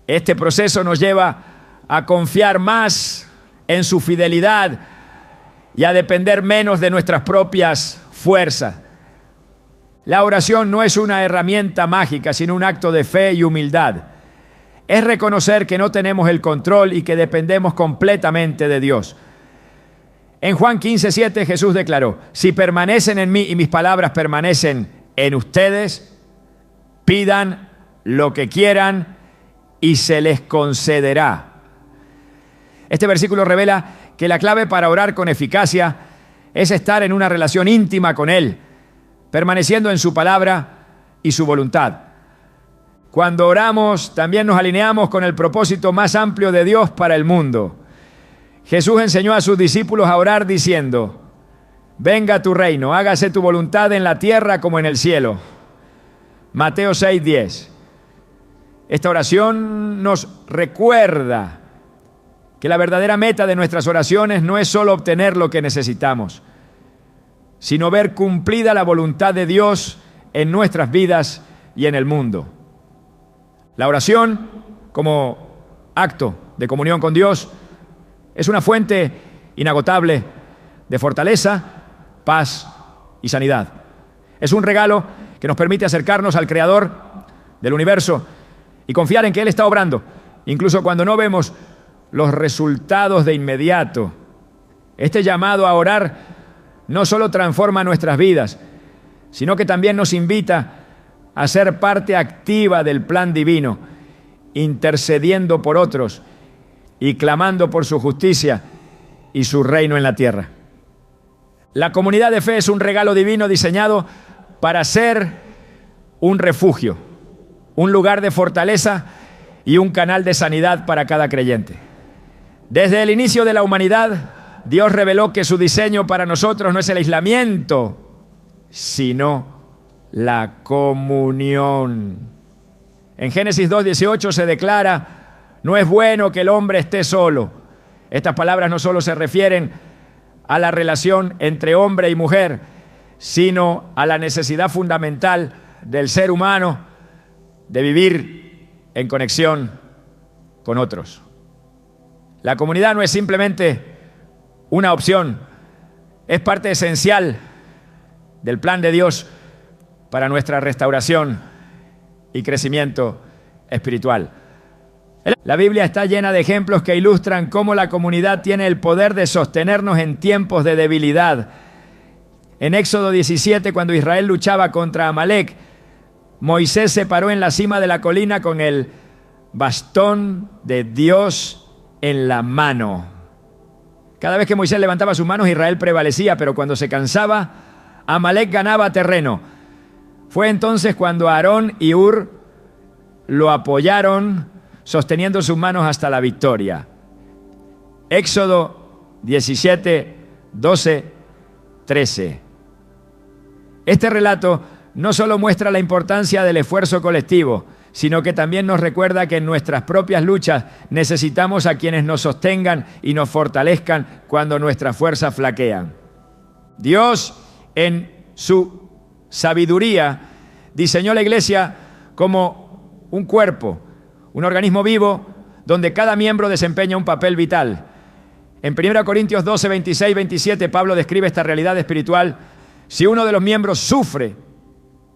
Speaker 1: Este proceso nos lleva a confiar más en su fidelidad y a depender menos de nuestras propias fuerzas. La oración no es una herramienta mágica, sino un acto de fe y humildad. Es reconocer que no tenemos el control y que dependemos completamente de Dios. En Juan 15:7 Jesús declaró: si permanecen en mí y mis palabras permanecen en ustedes, pidan lo que quieran y se les concederá. Este versículo revela que la clave para orar con eficacia es estar en una relación íntima con Él, permaneciendo en su palabra y su voluntad. Cuando oramos, también nos alineamos con el propósito más amplio de Dios para el mundo. Jesús enseñó a sus discípulos a orar diciendo: venga tu reino, hágase tu voluntad en la tierra como en el cielo. Mateo 6:10. Esta oración nos recuerda que la verdadera meta de nuestras oraciones no es solo obtener lo que necesitamos, sino ver cumplida la voluntad de Dios en nuestras vidas y en el mundo. La oración, como acto de comunión con Dios, es una fuente inagotable de fortaleza, paz y sanidad. Es un regalo que nos permite acercarnos al Creador del universo y confiar en que Él está obrando, incluso cuando no vemos los resultados de inmediato. Este llamado a orar no solo transforma nuestras vidas, sino que también nos invita a ser parte activa del plan divino, intercediendo por otros y clamando por su justicia y su reino en la tierra. La comunidad de fe es un regalo divino diseñado para ser un refugio, un lugar de fortaleza y un canal de sanidad para cada creyente. Desde el inicio de la humanidad, Dios reveló que su diseño para nosotros no es el aislamiento, sino la comunión. En Génesis 2:18 se declara: no es bueno que el hombre esté solo. Estas palabras no solo se refieren a la relación entre hombre y mujer, sino a la necesidad fundamental del ser humano de vivir en conexión con otros. La comunidad no es simplemente una opción, es parte esencial del plan de Dios para nuestra restauración y crecimiento espiritual. La Biblia está llena de ejemplos que ilustran cómo la comunidad tiene el poder de sostenernos en tiempos de debilidad. En Éxodo 17, cuando Israel luchaba contra Amalek, Moisés se paró en la cima de la colina con el bastón de Dios en la mano. Cada vez que Moisés levantaba sus manos, Israel prevalecía, pero cuando se cansaba, Amalek ganaba terreno. Fue entonces cuando Aarón y Hur lo apoyaron, sosteniendo sus manos hasta la victoria. Éxodo 17, 12, 13. Este relato no solo muestra la importancia del esfuerzo colectivo, sino que también nos recuerda que en nuestras propias luchas necesitamos a quienes nos sostengan y nos fortalezcan cuando nuestras fuerzas flaquean. Dios, en su sabiduría, diseñó la iglesia como un cuerpo, un organismo vivo donde cada miembro desempeña un papel vital. En 1 Corintios 12, 26, 27, Pablo describe esta realidad espiritual. Si uno de los miembros sufre,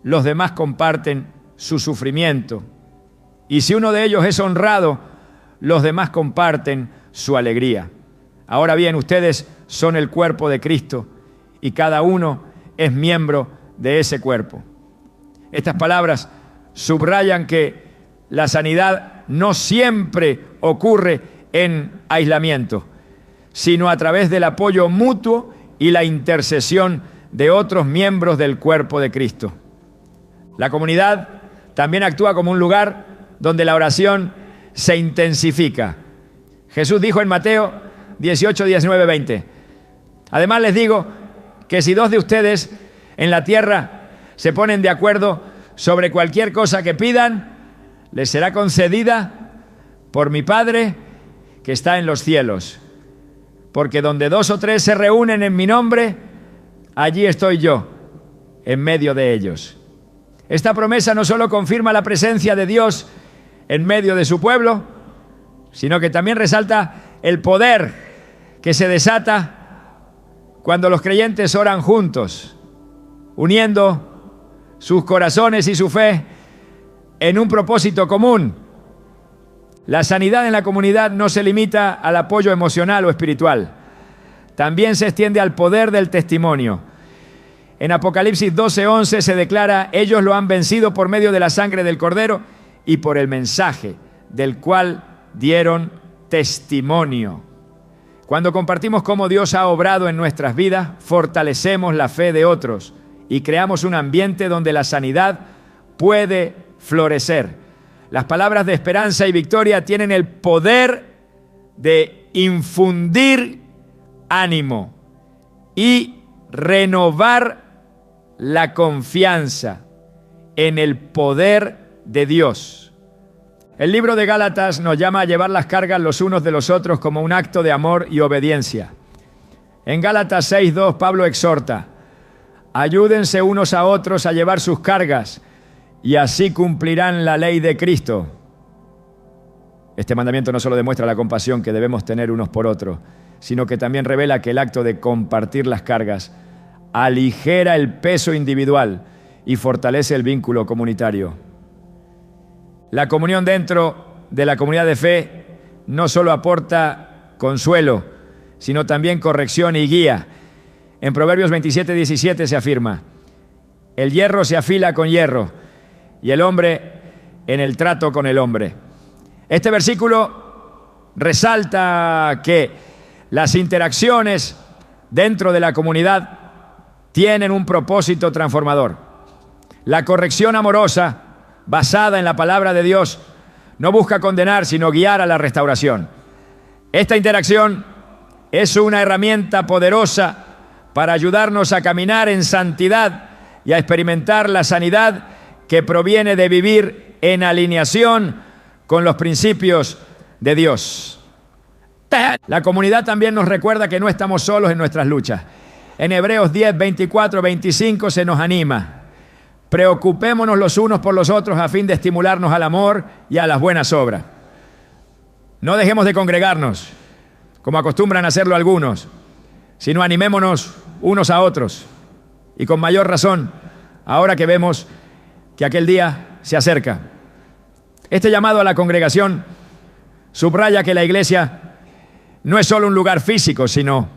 Speaker 1: los demás comparten su sufrimiento. Y si uno de ellos es honrado, los demás comparten su alegría. Ahora bien, ustedes son el cuerpo de Cristo y cada uno es miembro de ese cuerpo. Estas palabras subrayan que la sanidad no siempre ocurre en aislamiento, sino a través del apoyo mutuo y la intercesión de otros miembros del cuerpo de Cristo. La comunidad también actúa como un lugar donde la oración se intensifica. Jesús dijo en Mateo 18, 19, 20: además les digo que si 2 de ustedes en la tierra se ponen de acuerdo sobre cualquier cosa que pidan, les será concedida por mi Padre que está en los cielos. Porque donde 2 o 3 se reúnen en mi nombre, allí estoy yo, en medio de ellos. Esta promesa no solo confirma la presencia de Dios en medio de su pueblo, sino que también resalta el poder que se desata cuando los creyentes oran juntos, uniendo sus corazones y su fe en un propósito común. La sanidad en la comunidad no se limita al apoyo emocional o espiritual, también se extiende al poder del testimonio. En Apocalipsis 12:11 se declara: ellos lo han vencido por medio de la sangre del Cordero y por el mensaje del cual dieron testimonio. Cuando compartimos cómo Dios ha obrado en nuestras vidas, fortalecemos la fe de otros y creamos un ambiente donde la sanidad puede florecer. Las palabras de esperanza y victoria tienen el poder de infundir ánimo y renovar la confianza en el poder de Dios. El libro de Gálatas nos llama a llevar las cargas los unos de los otros como un acto de amor y obediencia. En Gálatas 6:2 Pablo exhorta: ayúdense unos a otros a llevar sus cargas y así cumplirán la ley de Cristo. Este mandamiento no solo demuestra la compasión que debemos tener unos por otros, sino que también revela que el acto de compartir las cargas aligera el peso individual y fortalece el vínculo comunitario. La comunión dentro de la comunidad de fe no solo aporta consuelo, sino también corrección y guía. En Proverbios 27:17 se afirma: el hierro se afila con hierro y el hombre en el trato con el hombre. Este versículo resalta que las interacciones dentro de la comunidad tienen un propósito transformador. La corrección amorosa, basada en la palabra de Dios, no busca condenar, sino guiar a la restauración. Esta interacción es una herramienta poderosa para ayudarnos a caminar en santidad y a experimentar la sanidad que proviene de vivir en alineación con los principios de Dios. La comunidad también nos recuerda que no estamos solos en nuestras luchas. En Hebreos 10, 24, 25 se nos anima: preocupémonos los unos por los otros a fin de estimularnos al amor y a las buenas obras. No dejemos de congregarnos, como acostumbran a hacerlo algunos, sino animémonos unos a otros. Y con mayor razón, ahora que vemos que aquel día se acerca. Este llamado a la congregación subraya que la iglesia no es solo un lugar físico, sino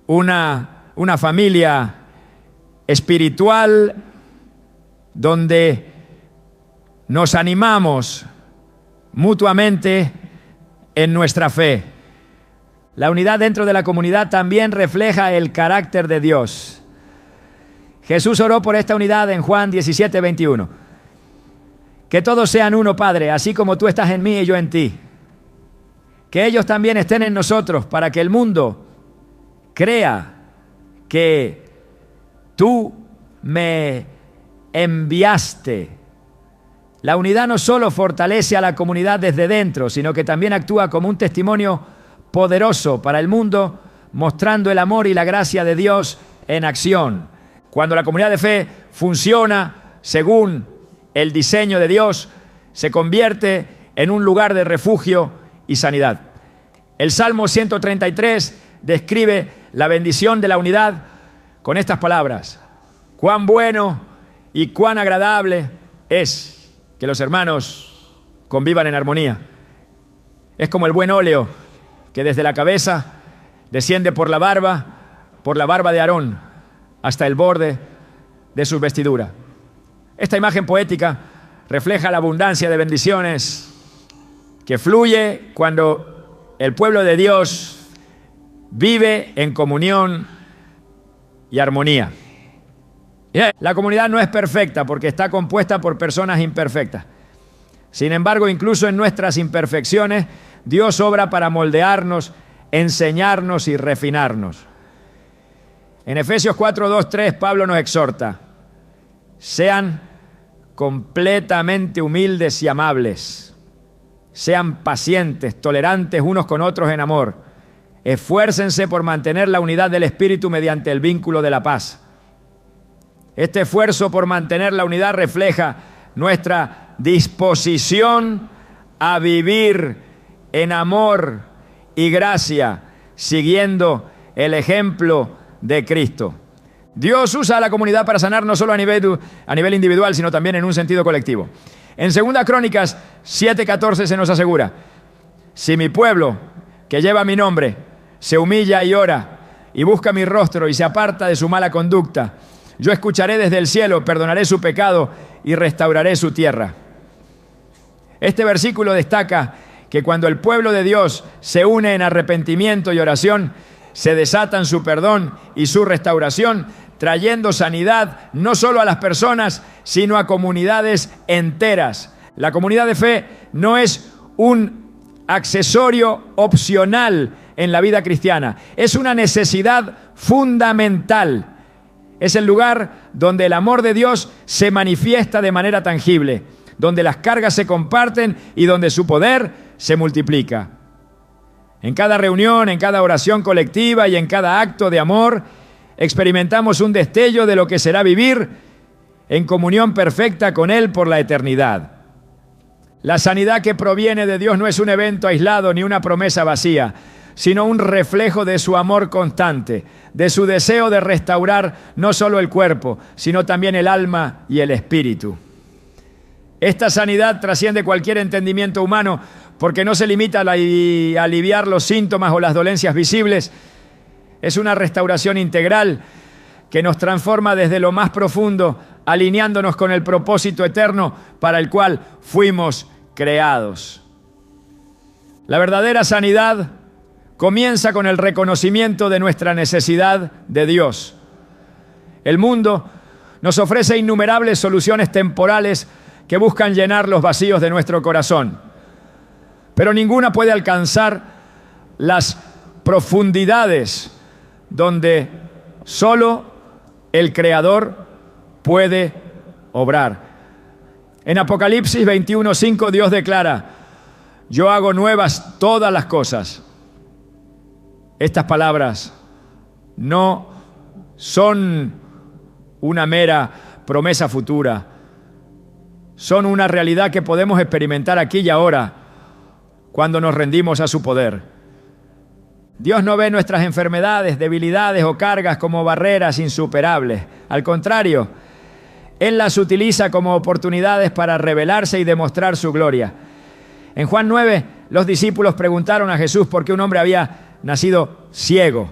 Speaker 1: una familia espiritual donde nos animamos mutuamente en nuestra fe. La unidad dentro de la comunidad también refleja el carácter de Dios. Jesús oró por esta unidad en Juan 17, 21. Que todos sean uno, Padre, así como tú estás en mí y yo en ti. Que ellos también estén en nosotros, para que el mundo crea que tú me enviaste. La unidad no solo fortalece a la comunidad desde dentro, sino que también actúa como un testimonio poderoso para el mundo, mostrando el amor y la gracia de Dios en acción. Cuando la comunidad de fe funciona según el diseño de Dios, se convierte en un lugar de refugio y sanidad. El Salmo 133 describe la bendición de la unidad con estas palabras: cuán bueno y cuán agradable es que los hermanos convivan en armonía. Es como el buen óleo que desde la cabeza desciende por la barba de Aarón, hasta el borde de sus vestiduras. Esta imagen poética refleja la abundancia de bendiciones que fluye cuando el pueblo de Dios vive en comunión y armonía. La comunidad no es perfecta porque está compuesta por personas imperfectas. Sin embargo, incluso en nuestras imperfecciones, Dios obra para moldearnos, enseñarnos y refinarnos. En Efesios 4, 2, 3, Pablo nos exhorta: sean completamente humildes y amables, sean pacientes, tolerantes unos con otros en amor, esfuércense por mantener la unidad del Espíritu mediante el vínculo de la paz. Este esfuerzo por mantener la unidad refleja nuestra disposición a vivir en amor y gracia, siguiendo el ejemplo de Cristo. Dios usa a la comunidad para sanar no solo a nivel individual, sino también en un sentido colectivo. En 2 Crónicas 7:14 se nos asegura: si mi pueblo, que lleva mi nombre, se humilla y ora, y busca mi rostro y se aparta de su mala conducta, yo escucharé desde el cielo, perdonaré su pecado y restauraré su tierra. Este versículo destaca que cuando el pueblo de Dios se une en arrepentimiento y oración, se desatan su perdón y su restauración, trayendo sanidad no solo a las personas, sino a comunidades enteras. La comunidad de fe no es un accesorio opcional en la vida cristiana, es una necesidad fundamental. Es el lugar donde el amor de Dios se manifiesta de manera tangible, donde las cargas se comparten y donde su poder se multiplica. En cada reunión, en cada oración colectiva y en cada acto de amor, experimentamos un destello de lo que será vivir en comunión perfecta con Él por la eternidad. La sanidad que proviene de Dios no es un evento aislado ni una promesa vacía, sino un reflejo de su amor constante, de su deseo de restaurar no solo el cuerpo, sino también el alma y el espíritu. Esta sanidad trasciende cualquier entendimiento humano porque no se limita a aliviar los síntomas o las dolencias visibles. Es una restauración integral que nos transforma desde lo más profundo, alineándonos con el propósito eterno para el cual fuimos creados. La verdadera sanidad comienza con el reconocimiento de nuestra necesidad de Dios. El mundo nos ofrece innumerables soluciones temporales que buscan llenar los vacíos de nuestro corazón, pero ninguna puede alcanzar las profundidades donde solo el Creador puede obrar. En Apocalipsis 21:5 Dios declara: yo hago nuevas todas las cosas. Estas palabras no son una mera promesa futura, son una realidad que podemos experimentar aquí y ahora cuando nos rendimos a su poder. Dios no ve nuestras enfermedades, debilidades o cargas como barreras insuperables. Al contrario, Él las utiliza como oportunidades para revelarse y demostrar su gloria. En Juan 9, los discípulos preguntaron a Jesús por qué un hombre había nacido ciego,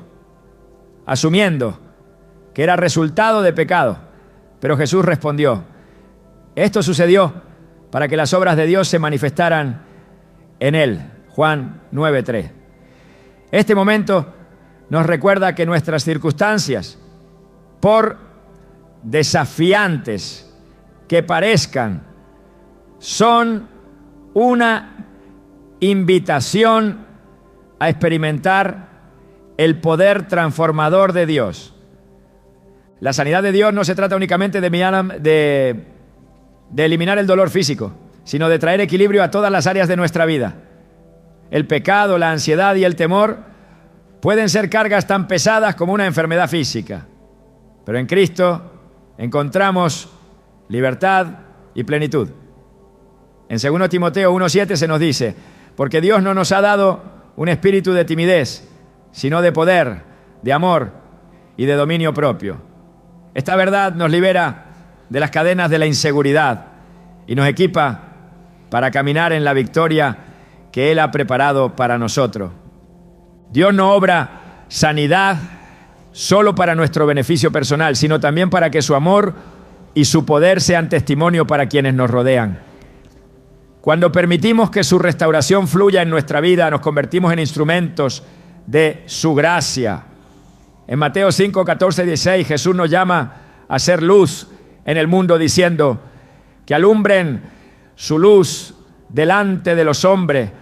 Speaker 1: asumiendo que era resultado de pecado. Pero Jesús respondió: esto sucedió para que las obras de Dios se manifestaran en él. Juan 9:3. Este momento nos recuerda que nuestras circunstancias, por desafiantes que parezcan, son una invitación a experimentar el poder transformador de Dios. La sanidad de Dios no se trata únicamente de eliminar el dolor físico, sino de traer equilibrio a todas las áreas de nuestra vida. El pecado, la ansiedad y el temor pueden ser cargas tan pesadas como una enfermedad física, pero en Cristo encontramos libertad y plenitud. En 2 Timoteo 1:7 se nos dice: porque Dios no nos ha dado un espíritu de timidez, sino de poder, de amor y de dominio propio. Esta verdad nos libera de las cadenas de la inseguridad y nos equipa para caminar en la victoria que Él ha preparado para nosotros. Dios no obra sanidad solo para nuestro beneficio personal, sino también para que su amor y su poder sean testimonio para quienes nos rodean. Cuando permitimos que su restauración fluya en nuestra vida, nos convertimos en instrumentos de su gracia. En Mateo 5, 14, 16, Jesús nos llama a ser luz en el mundo, diciendo que alumbren su luz delante de los hombres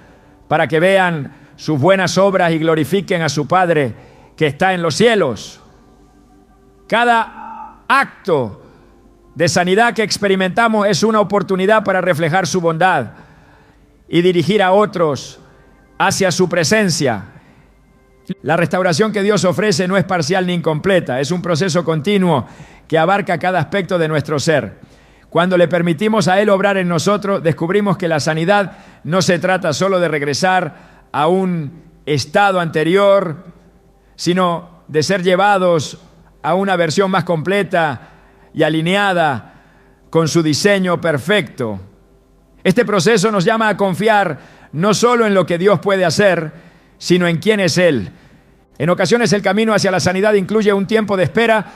Speaker 1: para que vean sus buenas obras y glorifiquen a su Padre que está en los cielos. Cada acto de sanidad que experimentamos es una oportunidad para reflejar su bondad y dirigir a otros hacia su presencia. La restauración que Dios ofrece no es parcial ni incompleta, es un proceso continuo que abarca cada aspecto de nuestro ser. Cuando le permitimos a Él obrar en nosotros, descubrimos que la sanidad no se trata solo de regresar a un estado anterior, sino de ser llevados a una versión más completa y alineada con su diseño perfecto. Este proceso nos llama a confiar no solo en lo que Dios puede hacer, sino en quién es Él. En ocasiones el camino hacia la sanidad incluye un tiempo de espera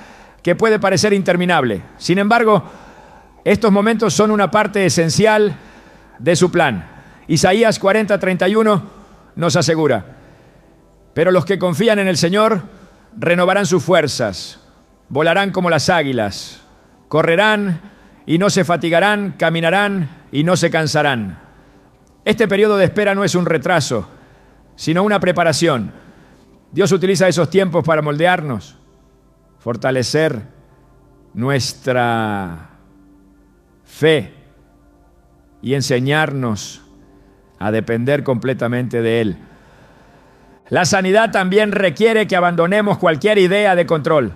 Speaker 1: que puede parecer interminable. Sin embargo, estos momentos son una parte esencial de su plan. Isaías 40, 31 nos asegura: pero los que confían en el Señor renovarán sus fuerzas, volarán como las águilas, correrán y no se fatigarán, caminarán y no se cansarán. Este periodo de espera no es un retraso, sino una preparación. Dios utiliza esos tiempos para moldearnos, fortalecer nuestra fe y enseñarnos a depender completamente de Él. La sanidad también requiere que abandonemos cualquier idea de control.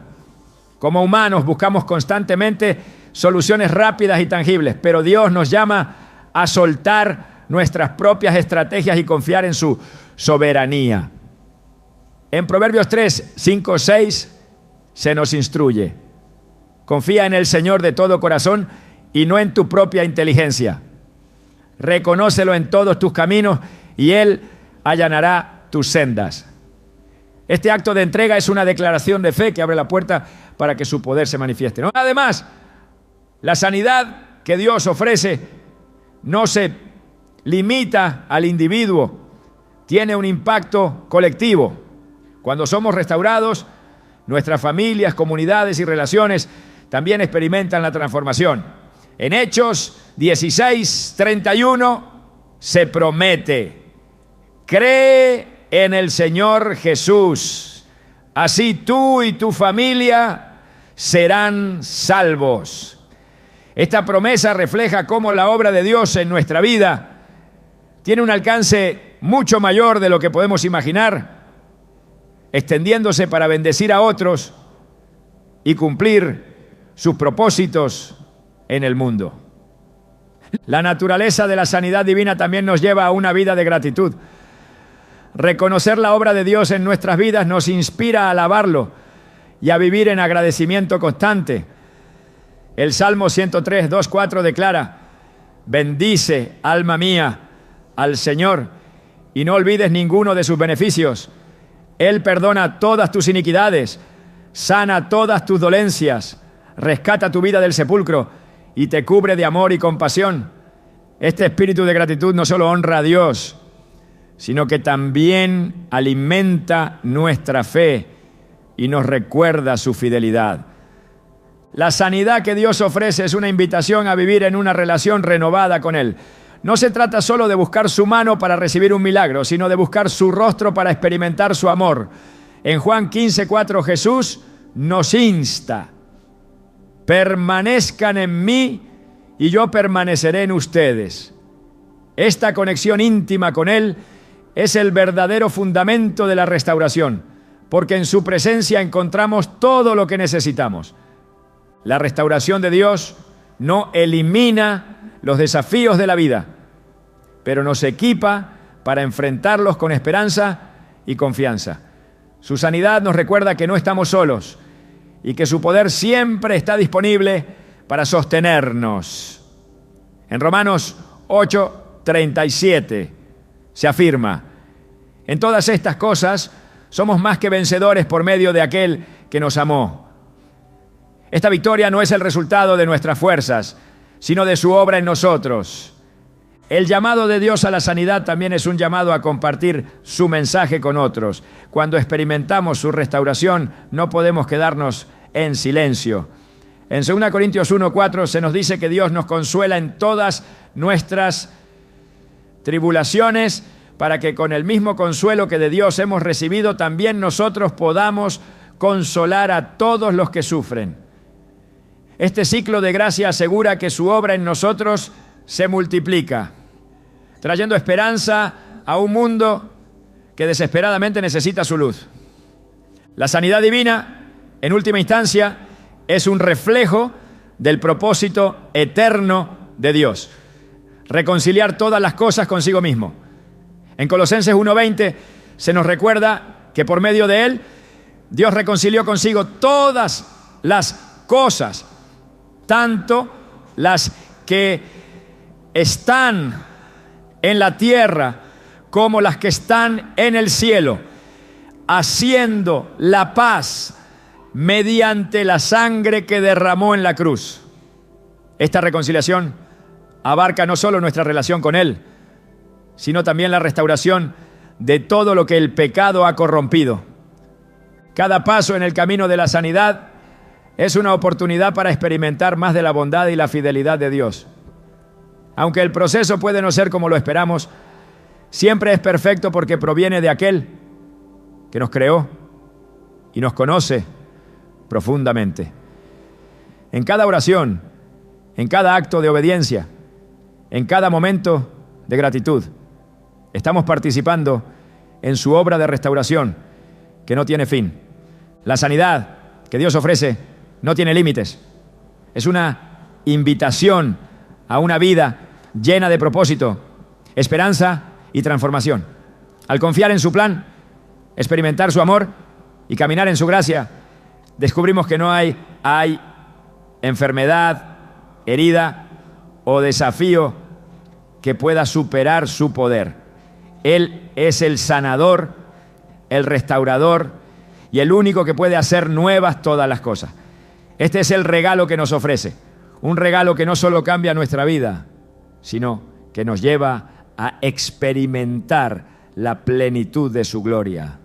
Speaker 1: Como humanos buscamos constantemente soluciones rápidas y tangibles, pero Dios nos llama a soltar nuestras propias estrategias y confiar en su soberanía. En Proverbios 3, 5, 6 se nos instruye: confía en el Señor de todo corazón y no en tu propia inteligencia. Reconócelo en todos tus caminos y Él allanará tus sendas. Este acto de entrega es una declaración de fe que abre la puerta para que su poder se manifieste, ¿no? Además, la sanidad que Dios ofrece no se limita al individuo, tiene un impacto colectivo. Cuando somos restaurados, nuestras familias, comunidades y relaciones también experimentan la transformación. En Hechos 16, 31 se promete: cree en el Señor Jesús, así tú y tu familia serán salvos. Esta promesa refleja cómo la obra de Dios en nuestra vida tiene un alcance mucho mayor de lo que podemos imaginar, extendiéndose para bendecir a otros y cumplir sus propósitos en el mundo. La naturaleza de la sanidad divina también nos lleva a una vida de gratitud. Reconocer la obra de Dios en nuestras vidas nos inspira a alabarlo y a vivir en agradecimiento constante. El Salmo 103, 2, 4 declara: bendice, alma mía, al Señor, y no olvides ninguno de sus beneficios. Él perdona todas tus iniquidades, sana todas tus dolencias, rescata tu vida del sepulcro y te cubre de amor y compasión. Este espíritu de gratitud no solo honra a Dios, sino que también alimenta nuestra fe y nos recuerda su fidelidad. La sanidad que Dios ofrece es una invitación a vivir en una relación renovada con Él. No se trata solo de buscar su mano para recibir un milagro, sino de buscar su rostro para experimentar su amor. En Juan 15, 4, Jesús nos insta: permanezcan en mí y yo permaneceré en ustedes. Esta conexión íntima con Él es el verdadero fundamento de la restauración, porque en su presencia encontramos todo lo que necesitamos. La restauración de Dios no elimina los desafíos de la vida, pero nos equipa para enfrentarlos con esperanza y confianza. Su sanidad nos recuerda que no estamos solos y que su poder siempre está disponible para sostenernos. En Romanos 8, 37 se afirma: en todas estas cosas somos más que vencedores por medio de aquel que nos amó. Esta victoria no es el resultado de nuestras fuerzas, sino de su obra en nosotros. El llamado de Dios a la sanidad también es un llamado a compartir su mensaje con otros. Cuando experimentamos su restauración, no podemos quedarnos en silencio. En 2 Corintios 1:4 se nos dice que Dios nos consuela en todas nuestras tribulaciones, para que con el mismo consuelo que de Dios hemos recibido, también nosotros podamos consolar a todos los que sufren. Este ciclo de gracia asegura que su obra en nosotros se multiplica, trayendo esperanza a un mundo que desesperadamente necesita su luz. La sanidad divina, en última instancia, es un reflejo del propósito eterno de Dios: reconciliar todas las cosas consigo mismo. En Colosenses 1:20 se nos recuerda que por medio de Él, Dios reconcilió consigo todas las cosas, tanto las que están en la tierra como las que están en el cielo, haciendo la paz mediante la sangre que derramó en la cruz. Esta reconciliación abarca no solo nuestra relación con Él, sino también la restauración de todo lo que el pecado ha corrompido. Cada paso en el camino de la sanidad es una oportunidad para experimentar más de la bondad y la fidelidad de Dios. Aunque el proceso puede no ser como lo esperamos, siempre es perfecto porque proviene de aquel que nos creó y nos conoce profundamente. En cada oración, en cada acto de obediencia, en cada momento de gratitud, estamos participando en su obra de restauración que no tiene fin. La sanidad que Dios ofrece no tiene límites. Es una invitación a una vida llena de propósito, esperanza y transformación. Al confiar en su plan, experimentar su amor y caminar en su gracia, descubrimos que no hay enfermedad, herida o desafío que pueda superar su poder. Él es el sanador, el restaurador y el único que puede hacer nuevas todas las cosas. Este es el regalo que nos ofrece, un regalo que no solo cambia nuestra vida, sino que nos lleva a experimentar la plenitud de su gloria.